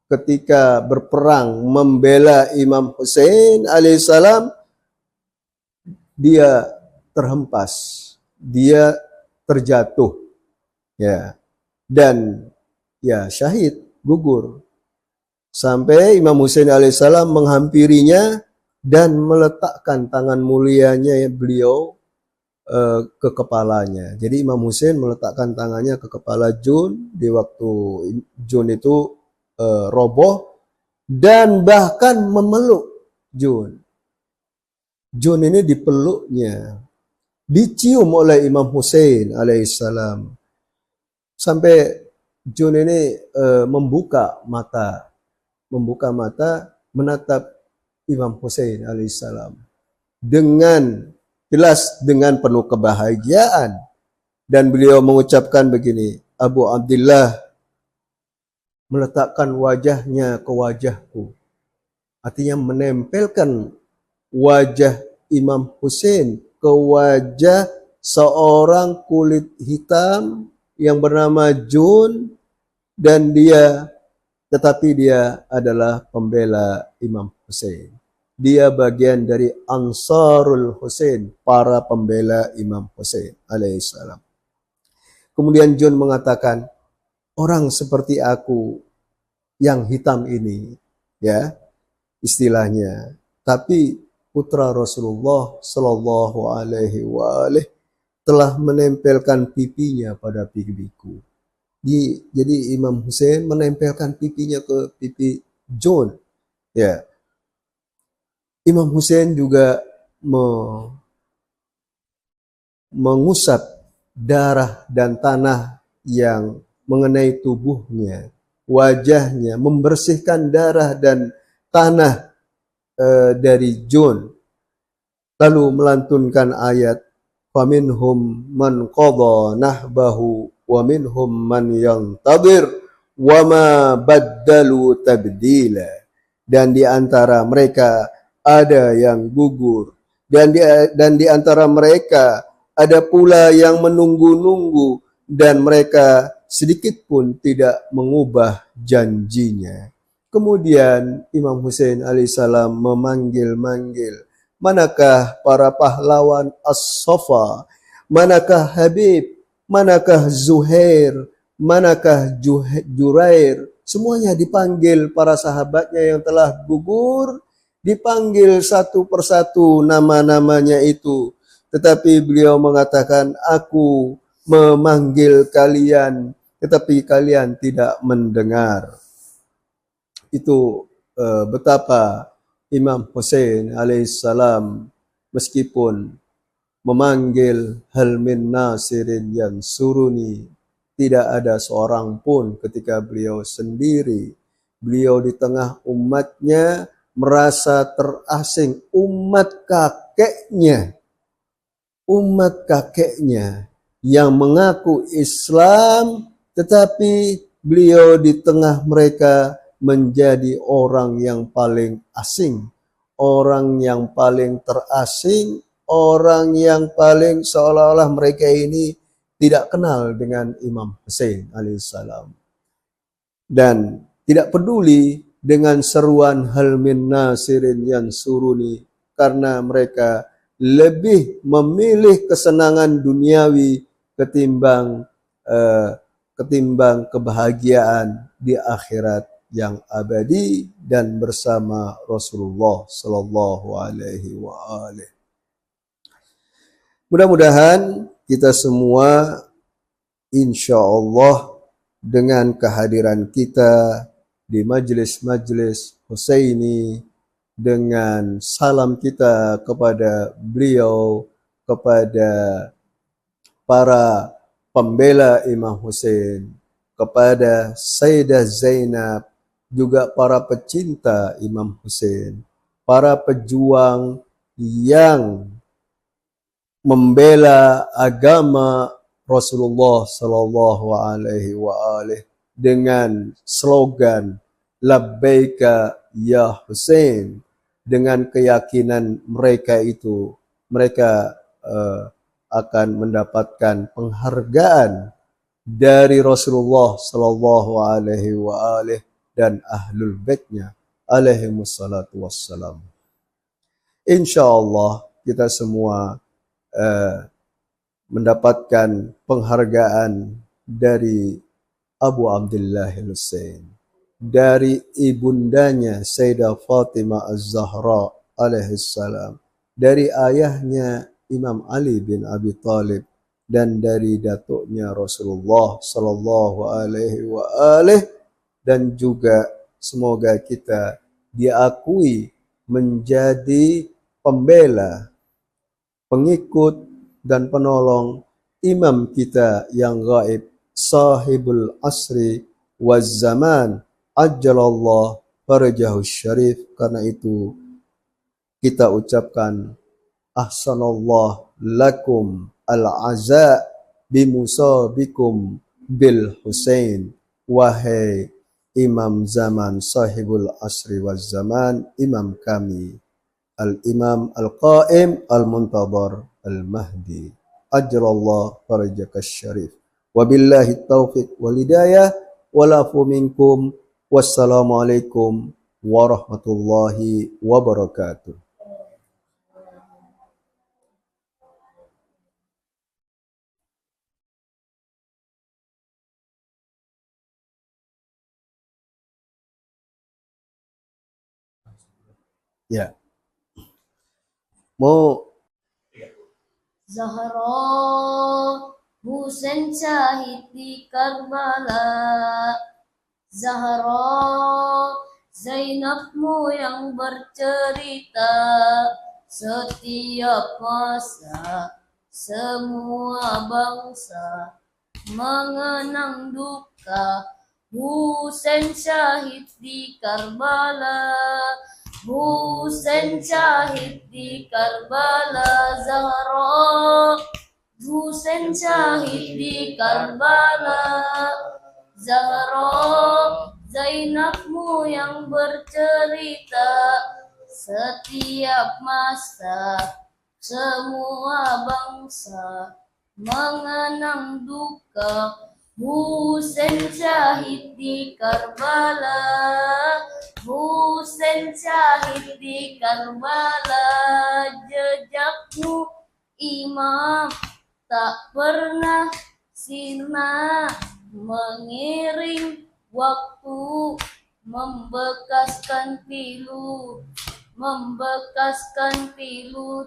S1: ketika berperang membela Imam Hussein alaihissalam, dia terhempas, dia terjatuh, ya, dan ya syahid, gugur. Sampai Imam Hussein alaihissalam menghampirinya dan meletakkan tangan mulianya beliau ke kepalanya. Jadi Imam Hussein meletakkan tangannya ke kepala Jun di waktu Jun itu roboh dan bahkan memeluk Jun. Jun ini dipeluknya, dicium oleh Imam Hussein alaihissalam. Sampai Jun ini membuka mata menatap Imam Hussein alaihissalam dengan jelas dengan penuh kebahagiaan, dan beliau mengucapkan begini, Abu Abdillah meletakkan wajahnya ke wajahku, artinya menempelkan wajah Imam Hussein ke wajah seorang kulit hitam yang bernama Jun, dan dia adalah pembela Imam Hussein. Dia bagian dari Ansarul Hussein, para pembela Imam Hussein alaihissalam. Kemudian John mengatakan, orang seperti aku yang hitam ini, ya, istilahnya, tapi putra Rasulullah Shallallahu Alaihi Wasallam telah menempelkan pipinya pada pipiku. Jadi Imam Hussein menempelkan pipinya ke pipi John, ya. Imam Hussein juga mengusap darah dan tanah yang mengenai tubuhnya, wajahnya, membersihkan darah dan tanah dari John. Lalu melantunkan ayat, "Faminhum man qadha nahbahu wa minhum man yantadir wa ma baddalu tabdila." Dan di antara mereka ada yang gugur, dan di antara mereka ada pula yang menunggu-nunggu, dan mereka sedikit pun tidak mengubah janjinya. Kemudian Imam Hussein alaihissalam memanggil-manggil, manakah para pahlawan As-Safa, manakah Habib, manakah Zuhair, manakah Jurair. Semuanya dipanggil para sahabatnya yang telah gugur, dipanggil satu persatu nama-namanya itu. Tetapi beliau mengatakan, aku memanggil kalian, tetapi kalian tidak mendengar. Itu betapa Imam Hussein alaihissalam meskipun memanggil hal min nasirin yansuruni, tidak ada seorang pun ketika beliau sendiri. Beliau di tengah umatnya merasa terasing, umat kakeknya yang mengaku Islam, tetapi beliau di tengah mereka menjadi orang yang paling asing, orang yang paling terasing, orang yang paling seolah-olah mereka ini tidak kenal dengan Imam Hussein alaihissalam, dan tidak peduli dengan seruan hal min nasirin yansuruni, karena mereka lebih memilih kesenangan duniawi ketimbang kebahagiaan di akhirat yang abadi dan bersama Rasulullah Sallallahu Alaihi Wasallam. Mudah-mudahan kita semua insya Allah dengan kehadiran kita di majelis-majelis Husaini, dengan salam kita kepada beliau, kepada para pembela Imam Husain, kepada Sayyidah Zainab, juga para pecinta Imam Husain, para pejuang yang membela agama Rasulullah sallallahu alaihi wa alihi dengan slogan labbaika ya Husain, dengan keyakinan mereka itu mereka akan mendapatkan penghargaan dari Rasulullah sallallahu alaihi wa alihi dan ahlul baitnya alaihi wassalatu wassalam. Insyaallah kita semua mendapatkan penghargaan dari Abu Abdullah Husain, dari ibundanya Sayyidah Fatimah Az-Zahra alaihissalam, dari ayahnya Imam Ali bin Abi Thalib, dan dari datuknya Rasulullah sallallahu alaihi wa alihi, dan juga semoga kita diakui menjadi pembela, pengikut dan penolong imam kita yang gaib, sahibul asri waz zaman, ajjalallah farajahu syarif. Karena itu kita ucapkan ahsanallah lakum al-aza bimusabikum bil Husain. Wahai imam zaman, sahibul asri waz zaman, imam kami, al-imam al-qaim al-muntadhar al-mahdi, ajjalallah farajaka syarif. Wabillahi taufiq wal hidayah wal afu minkum. Wassalamualaikum warahmatullahi wabarakatuh. Ya, mau
S2: Zahra Husain syahid di Karbala, Zahra Zainabmu yang bercerita setiap masa, semua bangsa mengenang duka Husain syahid di Karbala. Husain syahid di Karbala, Zahra Husain syahid di Karbala, Zahra Zainabmu yang bercerita setiap masa, semua bangsa mengenang duka Husain syahid di Karbala. Husain syahid di Karbala, jejakmu imam tak pernah sirna, mengiring waktu membekaskan pilu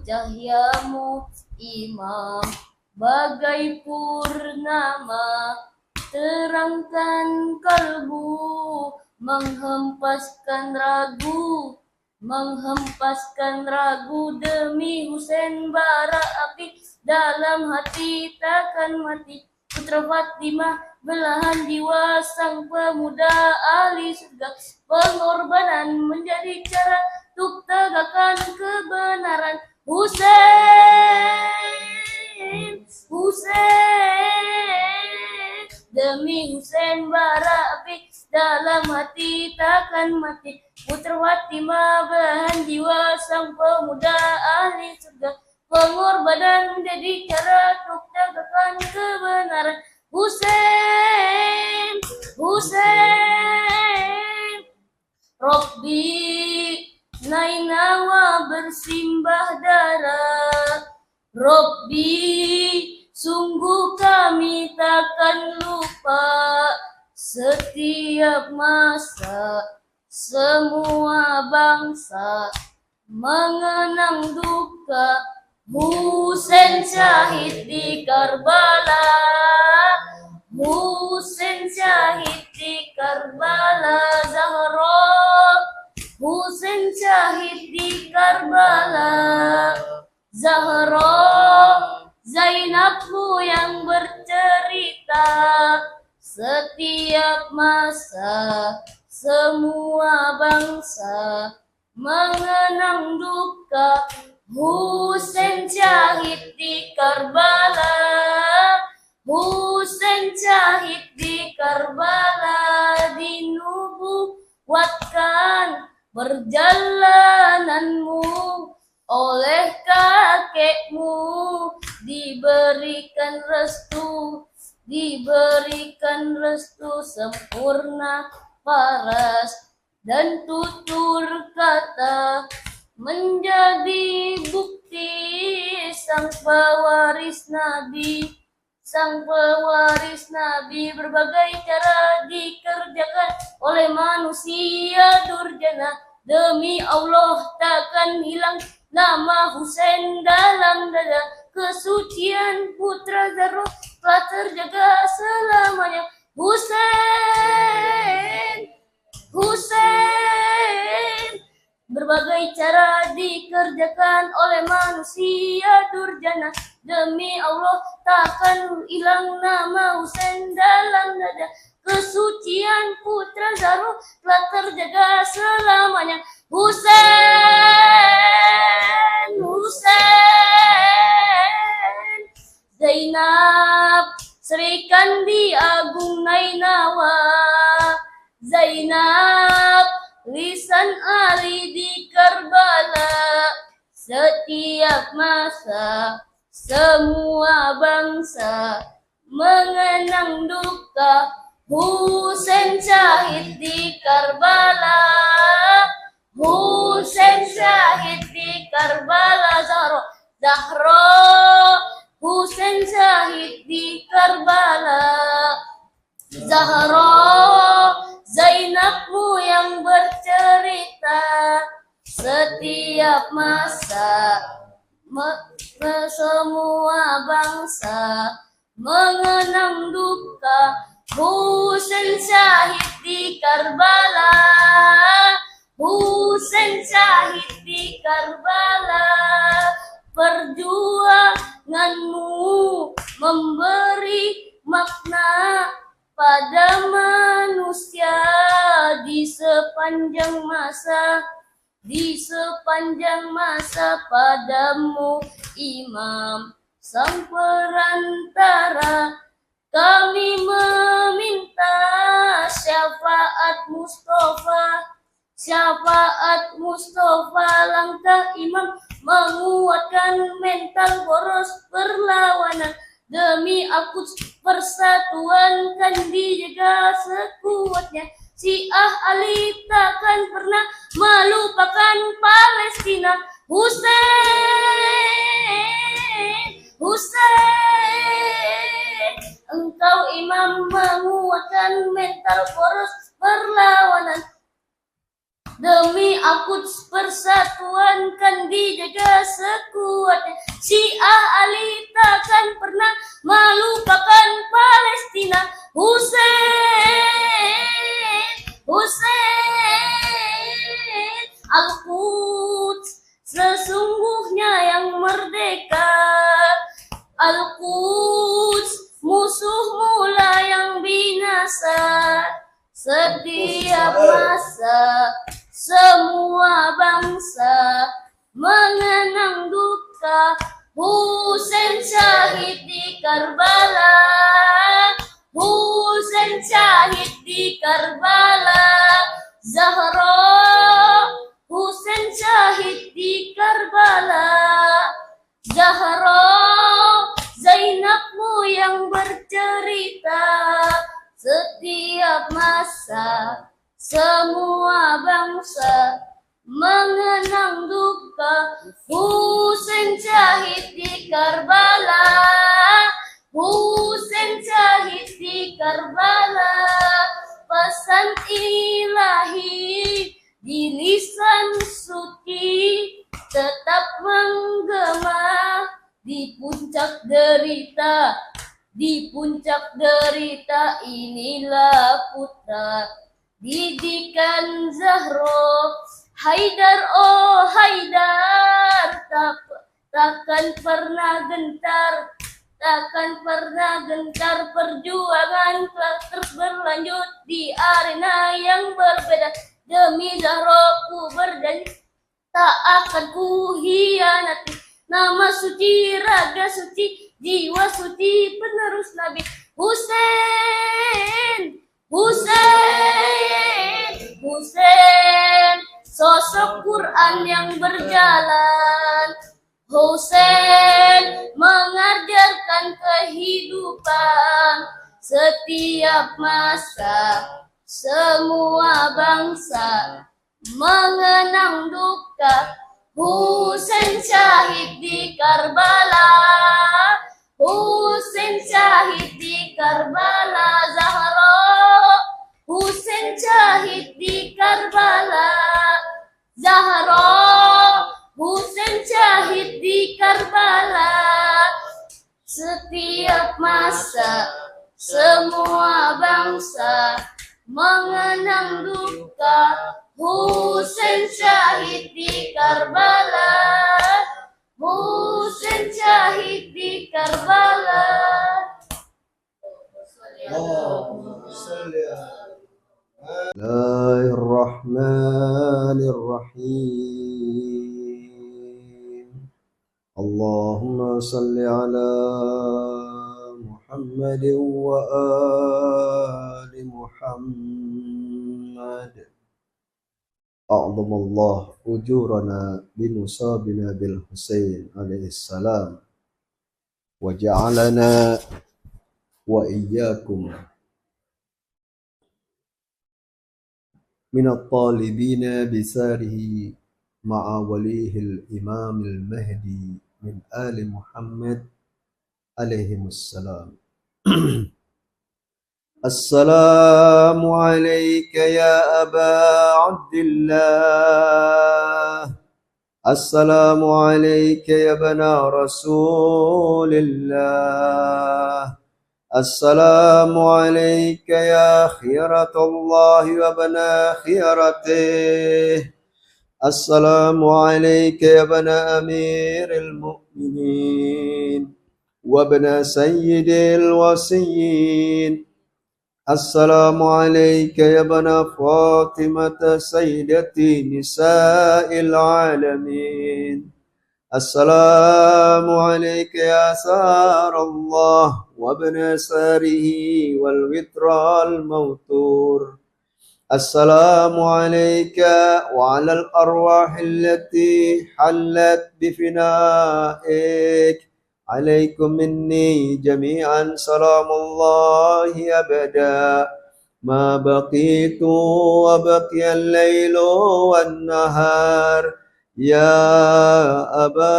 S2: cahayamu imam bagai purnama, terangkan kalbu, menghempaskan ragu demi Husain bara api dalam hati takkan mati. Putra Fatimah belahan jiwa sang pemuda ahli surga, pengorbanan menjadi cara untuk tegakkan kebenaran. Husain demi Husain bara api dalam hati takkan mati. Putra Fatimah belahan jiwa sang pemuda ahli surga, pengorbanan menjadi cara untuk tegakkan kebenaran. Husain Robbi nainawa bersimbah darah, Robbi sungguh kami takkan lupa setiap masa, semua bangsa mengenang duka Husain syahid di Karbala, Husain syahid di Karbala. Zahra, Husain syahid di Karbala. Zahra, Zainabmu yang bercerita setiap masa, semua bangsa mengenang duka Husain syahid di Karbala, Husain syahid di Karbala. Dinubuatkan perjalananmu oleh kakekmu, diberikan restu sempurna paras dan tutur kata menjadi bukti sang pewaris Nabi. Berbagai cara dikerjakan oleh manusia durjana, demi Allah takkan hilang nama Husain dalam dada. Kesucian putra Zahra telah terjaga selamanya. Husain, Husain. Berbagai cara dikerjakan oleh manusia durjana, demi Allah takkan hilang nama Husain dalam dada. Kesucian putra Zahra telah terjaga selamanya. Husain, Husain. Zainab, Sri Kandi Agung Nainawa. Zainab, lisan Ali di Karbala. Setiap masa, semua bangsa mengenang duka Husain syahid di Karbala, Husain syahid di Karbala. Zahra, Zahra, Husain syahid di Karbala. Zahra, Zainabmu yang bercerita setiap masa, semua bangsa mengenang duka Husain syahid di Karbala, Husain syahid di Karbala. Perjuanganmu memberi makna pada manusia di sepanjang masa, padamu Imam sang perantara. Kami meminta syafaat Mustafa, langkah Imam menguatkan mental poros perlawanan. Demi Al-Quds persatuan kan dijaga sekuatnya. Syiah Ali takkan pernah melupakan Palestina. Husain, Husain, engkau Imam menguatkan mental poros perlawanan. Demi Al-Quds persatuan kan dijaga sekuatnya. Syiah Ali takkan pernah melupakan Palestina. Husain, Husain, Al-Quds sesungguhnya yang merdeka. Al-Quds musuh mula yang binasa. Setiap masa, semua bangsa mengenang duka Husain syahid di Karbala, Husain syahid di Karbala. Zahra, Husain syahid di Karbala. Zahra, Zainabmu yang bercerita setiap masa, semua bangsa mengenang duka Husain syahid di Karbala, Husain syahid di Karbala. Pesan ilahi di lisan suci tetap menggema derita. Di puncak derita inilah putra didikan Zahra. Haidar, oh Haidar, takkan pernah gentar, takkan pernah gentar, perjuangan terus berlanjut di arena yang berbeda. Demi Zahra ku berjanji tak akan ku hianati nama suci, raga suci, jiwa suci penerus Nabi Husain. Husain, Husain, sosok Quran yang berjalan. Husain mengajarkan kehidupan setiap masa, semua bangsa mengenang duka. Husain syahid di Karbala, Husain syahid di Karbala. Zahra, Husain syahid di Karbala. Zahra, Husain syahid di Karbala. Setiap masa, semua bangsa mengenang duka. Husain syahid di Karbala, Husain syahid di Karbala.
S1: Bismillahirrahmanirrahim. Allahumma salli ala Muhammad wa ali Muhammad. أعظم الله أجورنا بمصابنا بالحسين عليه السلام وجعلنا وإياكم من الطالبين بساره مع وليه الإمام المهدي من آل محمد عليهم السلام. السلام عليك يا أبا عبد الله. السلام عليك يا ابن رسول الله. السلام عليك يا خيرة الله وابن خيرته. السلام عليك يا ابن أمير المؤمنين وابن سيد الوصيين. السلام عليك يا ابن فاطمة سيدتي نساء العالمين. السلام عليك يا سار الله وابن ساره والوتر الموتور. السلام عليك وعلى الأرواح التي حلت بفنائك. عليكم مني جميعا سلام الله أبدا ما بقيت وبقي الليل والنهار. يا أبا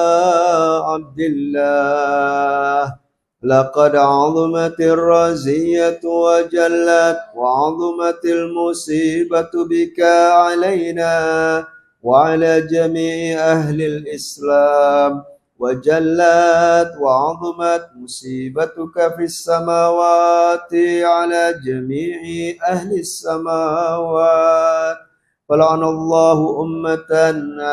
S1: عبد الله لقد عظمت الرزية وجلت وعظمت المصيبة بك علينا وعلى جميع أهل الإسلام، وجلت وعظمت مصيبتك في السماوات على جميع أهل السماوات. فلعن الله أمة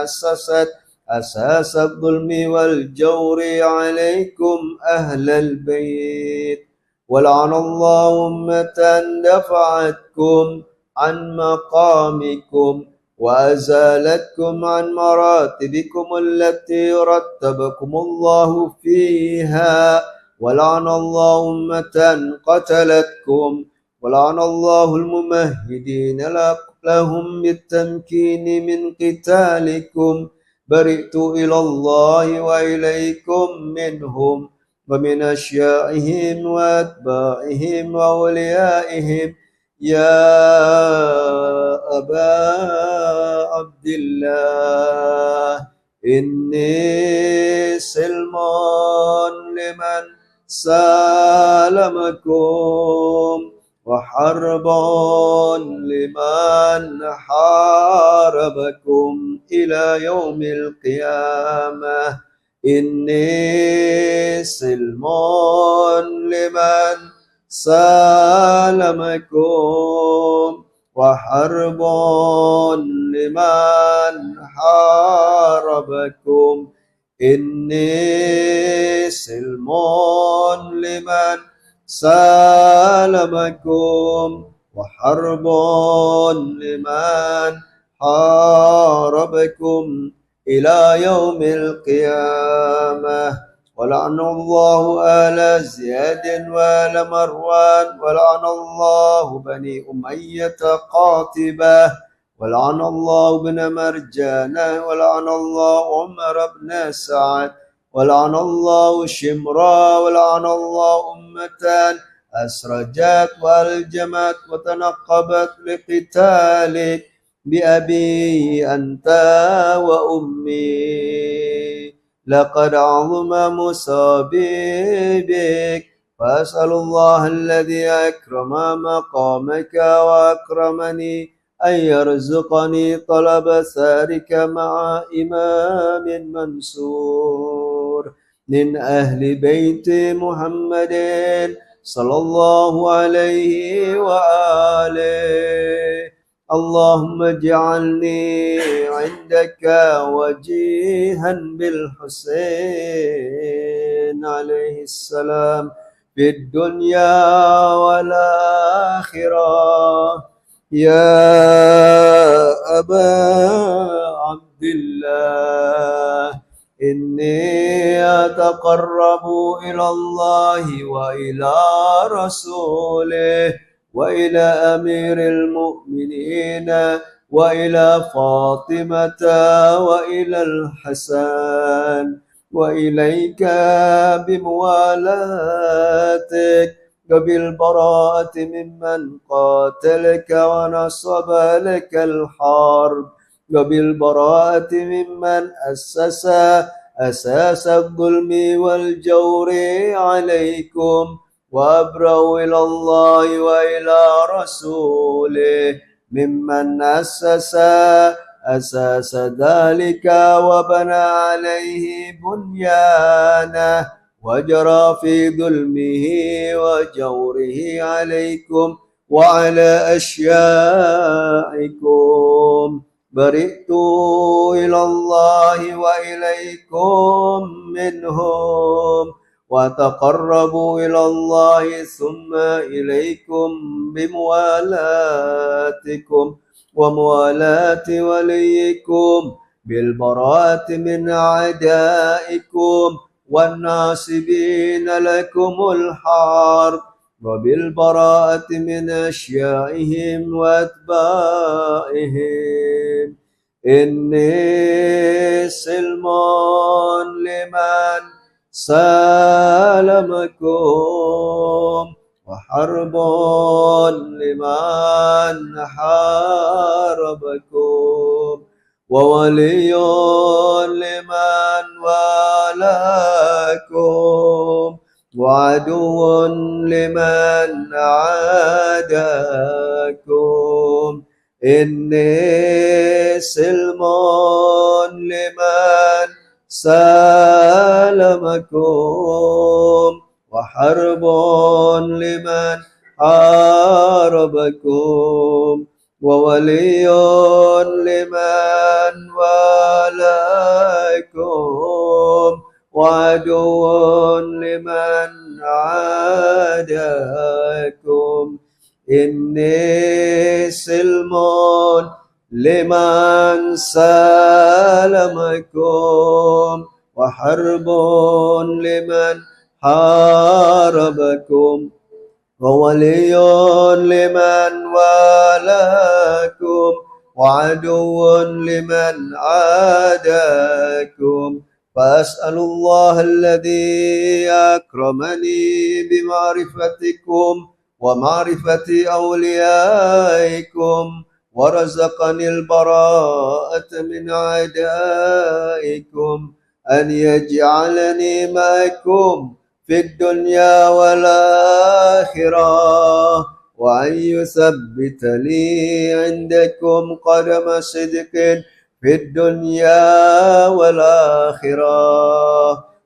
S1: أسست أساس الظلم والجور عليكم أهل البيت، ولعن الله أمة دفعتكم عن مقامكم وأزالتكم عن مراتبكم التي رتبكم الله فيها، ولعن الله أمة قتلتكم، ولعن الله الممهدين لهم بالتمكين من قتالكم. برئت إلى الله وإليكم منهم ومن أشيائهم وأتباعهم وأوليائهم. يا أبا عبد الله إني سلم لمن سالمكم وحرب لمن حاربكم إلى يوم القيامة. إني سلم لمن سالمكم وحرب لمن حاربكم إني سلم لمن سالمكم وحرب لمن حاربكم إلى يوم القيامة ولعن الله آل زياد وآل مروان ولعن الله بني أمية قاطبة ولعن الله بن مرجانة ولعن الله عمر بن سعد ولعن الله شمرا ولعن الله أمة أسرجت والجمت وتنقبت لقتالك بأبي أنت وأمي لقد عظم مصابي بك فأسأل الله الذي أكرم مقامك وأكرمني أن يرزقني طلب ثارك مع إمام منصور من أهل بيت محمد صلى الله عليه وآله اللهم اجعلني عندك وجيها بالحسين عليه السلام في الدنيا والآخرة يا أبا عبد الله إني أتقرب إلى الله وإلى رسوله وإلى أمير المؤمنين وإلى فاطمة وإلى الحسن وإليك بموالاتك وبالبراءة ممن قاتلك ونصب لك الحرب وبالبراءة ممن أساس الظلم والجور عليكم وأبرأ إلى الله وإلى رسوله ممن أساس ذلك وبنى عليه بنيانه وجرى في ظلمه وجوره عليكم وعلى أشيائكم برئت إلى الله وإليكم منهم وتقربوا إلى الله ثم إليكم بموالاتكم وموالاة وليكم بالبراءة من أعدائكم والناصبين لكم الحرب وبالبراءة من أشيائهم وأتباعهم إني سلم لمن سالمكم وحرب لمن حاربكم وولي لمن والاكم وعدو لمن عاداكم إني سلم لمن سالمكم وحرب لمن حاربكم وولي لمن والاكم وعدو لمن عاداكم إني سلم لمن سالمكم وحرب لمن حاربكم وولي لمن والاكم وعدو لمن عاداكم فأسأل الله الذي أكرمني بمعرفتكم ومعرفة أوليائكم ورزقني البراءة من أعدائكم أن يجعلني معكم في الدنيا والآخرة وأن يثبت لي عندكم قدم صدق في الدنيا والآخرة،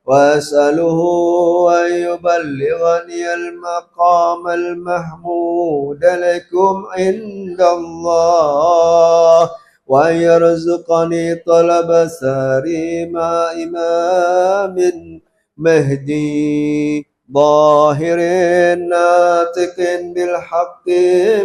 S1: وأسأله أن يبلغني المقام المحمود لكم عند الله، وأن يرزقني طلب ثاري مع إمام مهدي ظاهر ناطق بالحق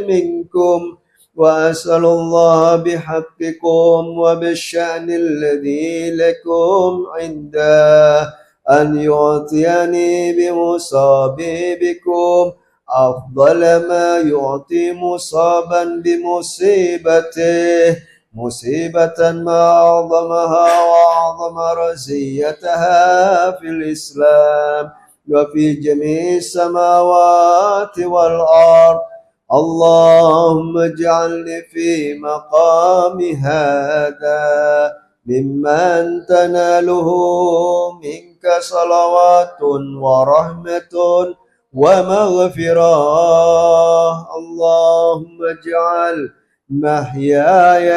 S1: منكم، وأسأل الله بحقكم وبالشأن الذي لكم عنده أن يعطيني بمصابيبكم أفضل ما يعطي مصابا بمصيبته، مصيبة ما أعظمها وأعظم رزيتها في الإسلام وفي جميع السماوات والأرض. اللهم اجعلني في مقام هذا ممن تناله منك صلوات ورحمة ومغفرة. اللهم اجعل محياي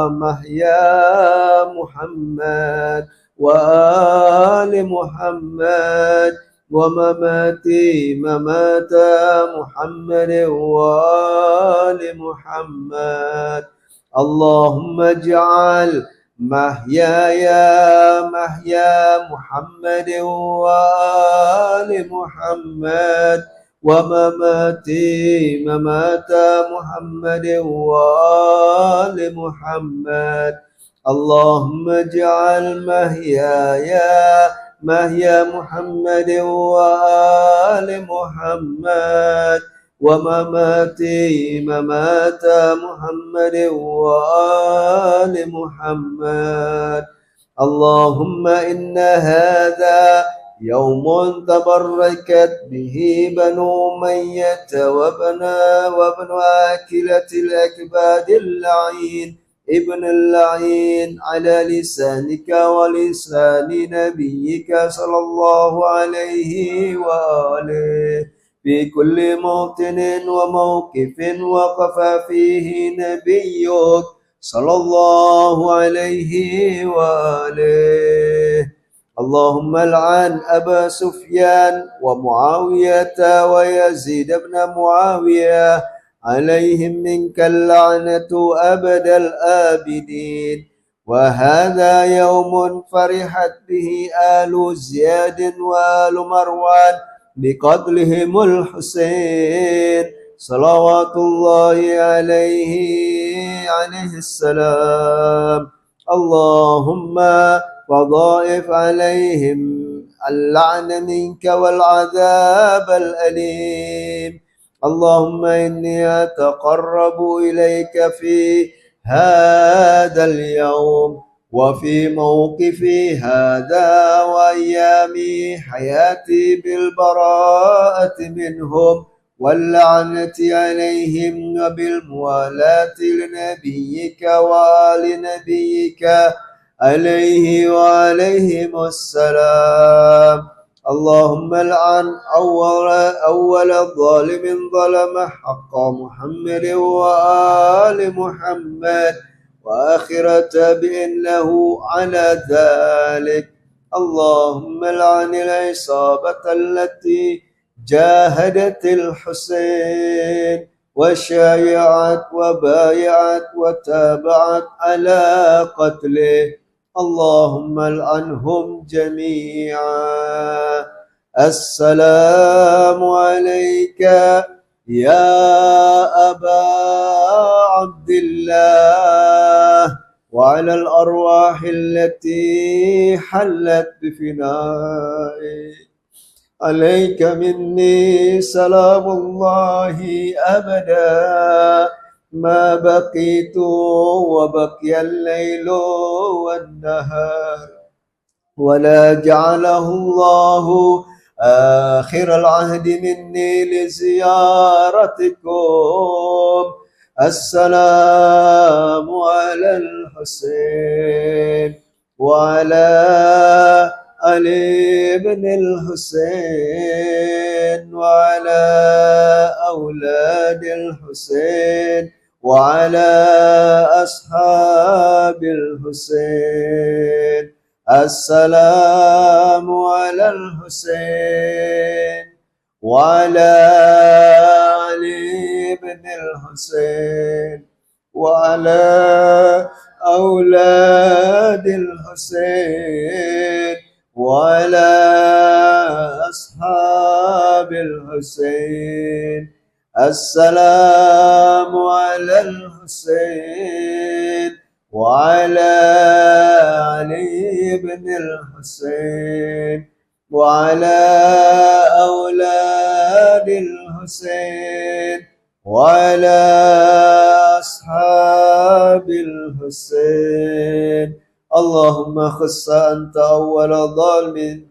S1: محيا محمد وآل محمد، ومماتي ممات محمد وآل محمد. اللهم اجعل محياي محيا محمد وآل محمد، ومماتي ممات محمد وآل محمد. اللهم اجعل محياي محيا محمد وآل محمد، ومماتي ممات محمد وآل محمد. اللهم إن هذا يوم تبركت به بنو أمية وابن آكلة الأكباد اللعين ابن اللعين على لسانك ولسان نبيك صلى الله عليه وآله في كل موطن وموقف وقف فيه نبيك صلى الله عليه وآله. اللهم لعن أبا سفيان ومعاوية ويزيد بن معاوية عليهم منك اللعنة أبد الآبدين. وهذا يوم فرحت به آل زياد وآل مروان بقتلهم الحسين صلوات الله عليه السلام. اللهم وضائف عليهم اللعن منك والعذاب الأليم. اللهم إني أتقرب إليك في هذا اليوم وفي موقفي هذا وأيامي حياتي بالبراءة منهم واللعنة عليهم وبالموالاة لنبيك وآل نبيك عليه وعليهم السلام. اللهم لعن أول ظالم ظلم حق محمد وآل محمد وآخر تابع له على ذلك. اللهم لعن العصابة التي جاهدت الحسين وشايعت وبايعت وتابعت على قتله. اللهم لعنهم جميعا. السلام عليك يا أبا عبد الله وعلى الأرواح التي حلت بفنائك. عليك مني سلام الله أبدا ما بقيت وبقي الليل والنهار، ولا جعله الله آخر العهد مني لزيارتكم. السلام على الحسين وعلى علي بن الحسين وعلى أولاد الحسين وعلى أصحاب الحسين السلام على الحسين وعلى علي بن الحسين وعلى أولاد الحسين وعلى أصحاب الحسين السلام على الحسين وعلى علي بن الحسين وعلى أولاد الحسين وعلى أصحاب الحسين اللهم خص أنت أول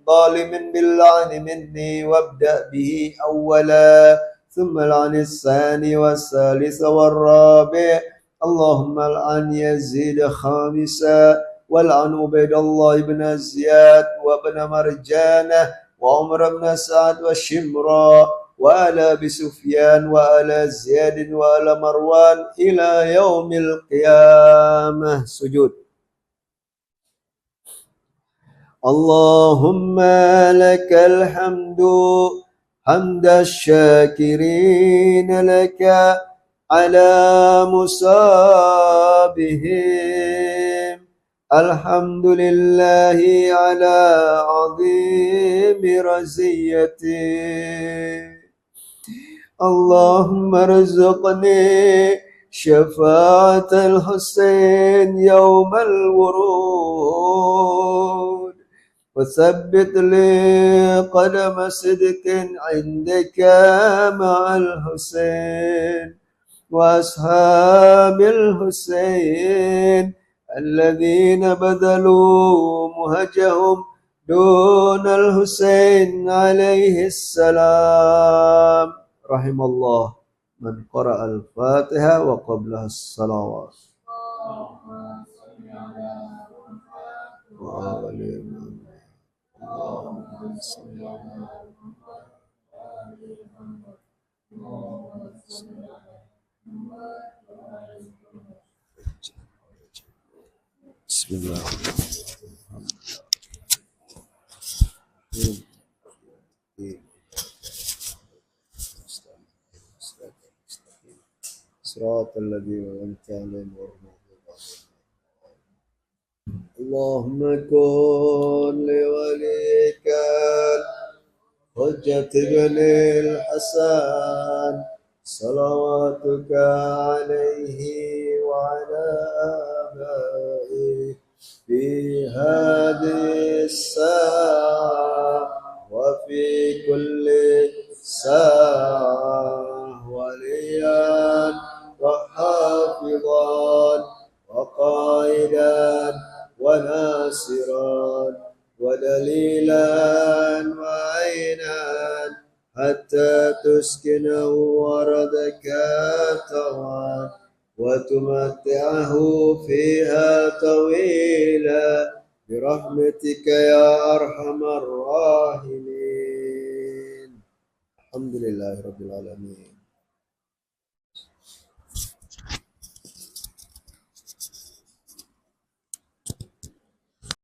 S1: ظالم باللعن مني وابدأ به أولا ثم العن الثاني والثالث والرابع اللهم العن يزيد خامسا والعن عبيد الله بن زياد وابن مرجانة وعمر بن سعد وشمرا وآل أبي سفيان وآل زياد وآل مروان إلى يوم القيامة سجود اللهم لك الحمد حمد الشاكرين لك على مصابهم الحمد لله على عظيم رزيته اللهم ارزقني شفاعة الحسين يوم الورود وثبت لي قدم صدق عندك مع الحسين وأصحاب الحسين الذين بذلوا مهجهم دون الحسين عليه السلام رحم الله من قرأ الفاتحة وقبلها الصلوات بسم الله صراط الذين أنعمت عليهم غير المغضوب عليهم اللهم كن لوليك حجة بن الحسن صلواتك عليه وعلى آبائه في هذه الساعة وفي كل ساعة وليا وحافظا وقائدا وناصرا ودليلا وعينا حتى تسكنه أرضك طوعا وتمتعه فيها طويلا برحمتك يا أرحم الراحمين الحمد لله رب العالمين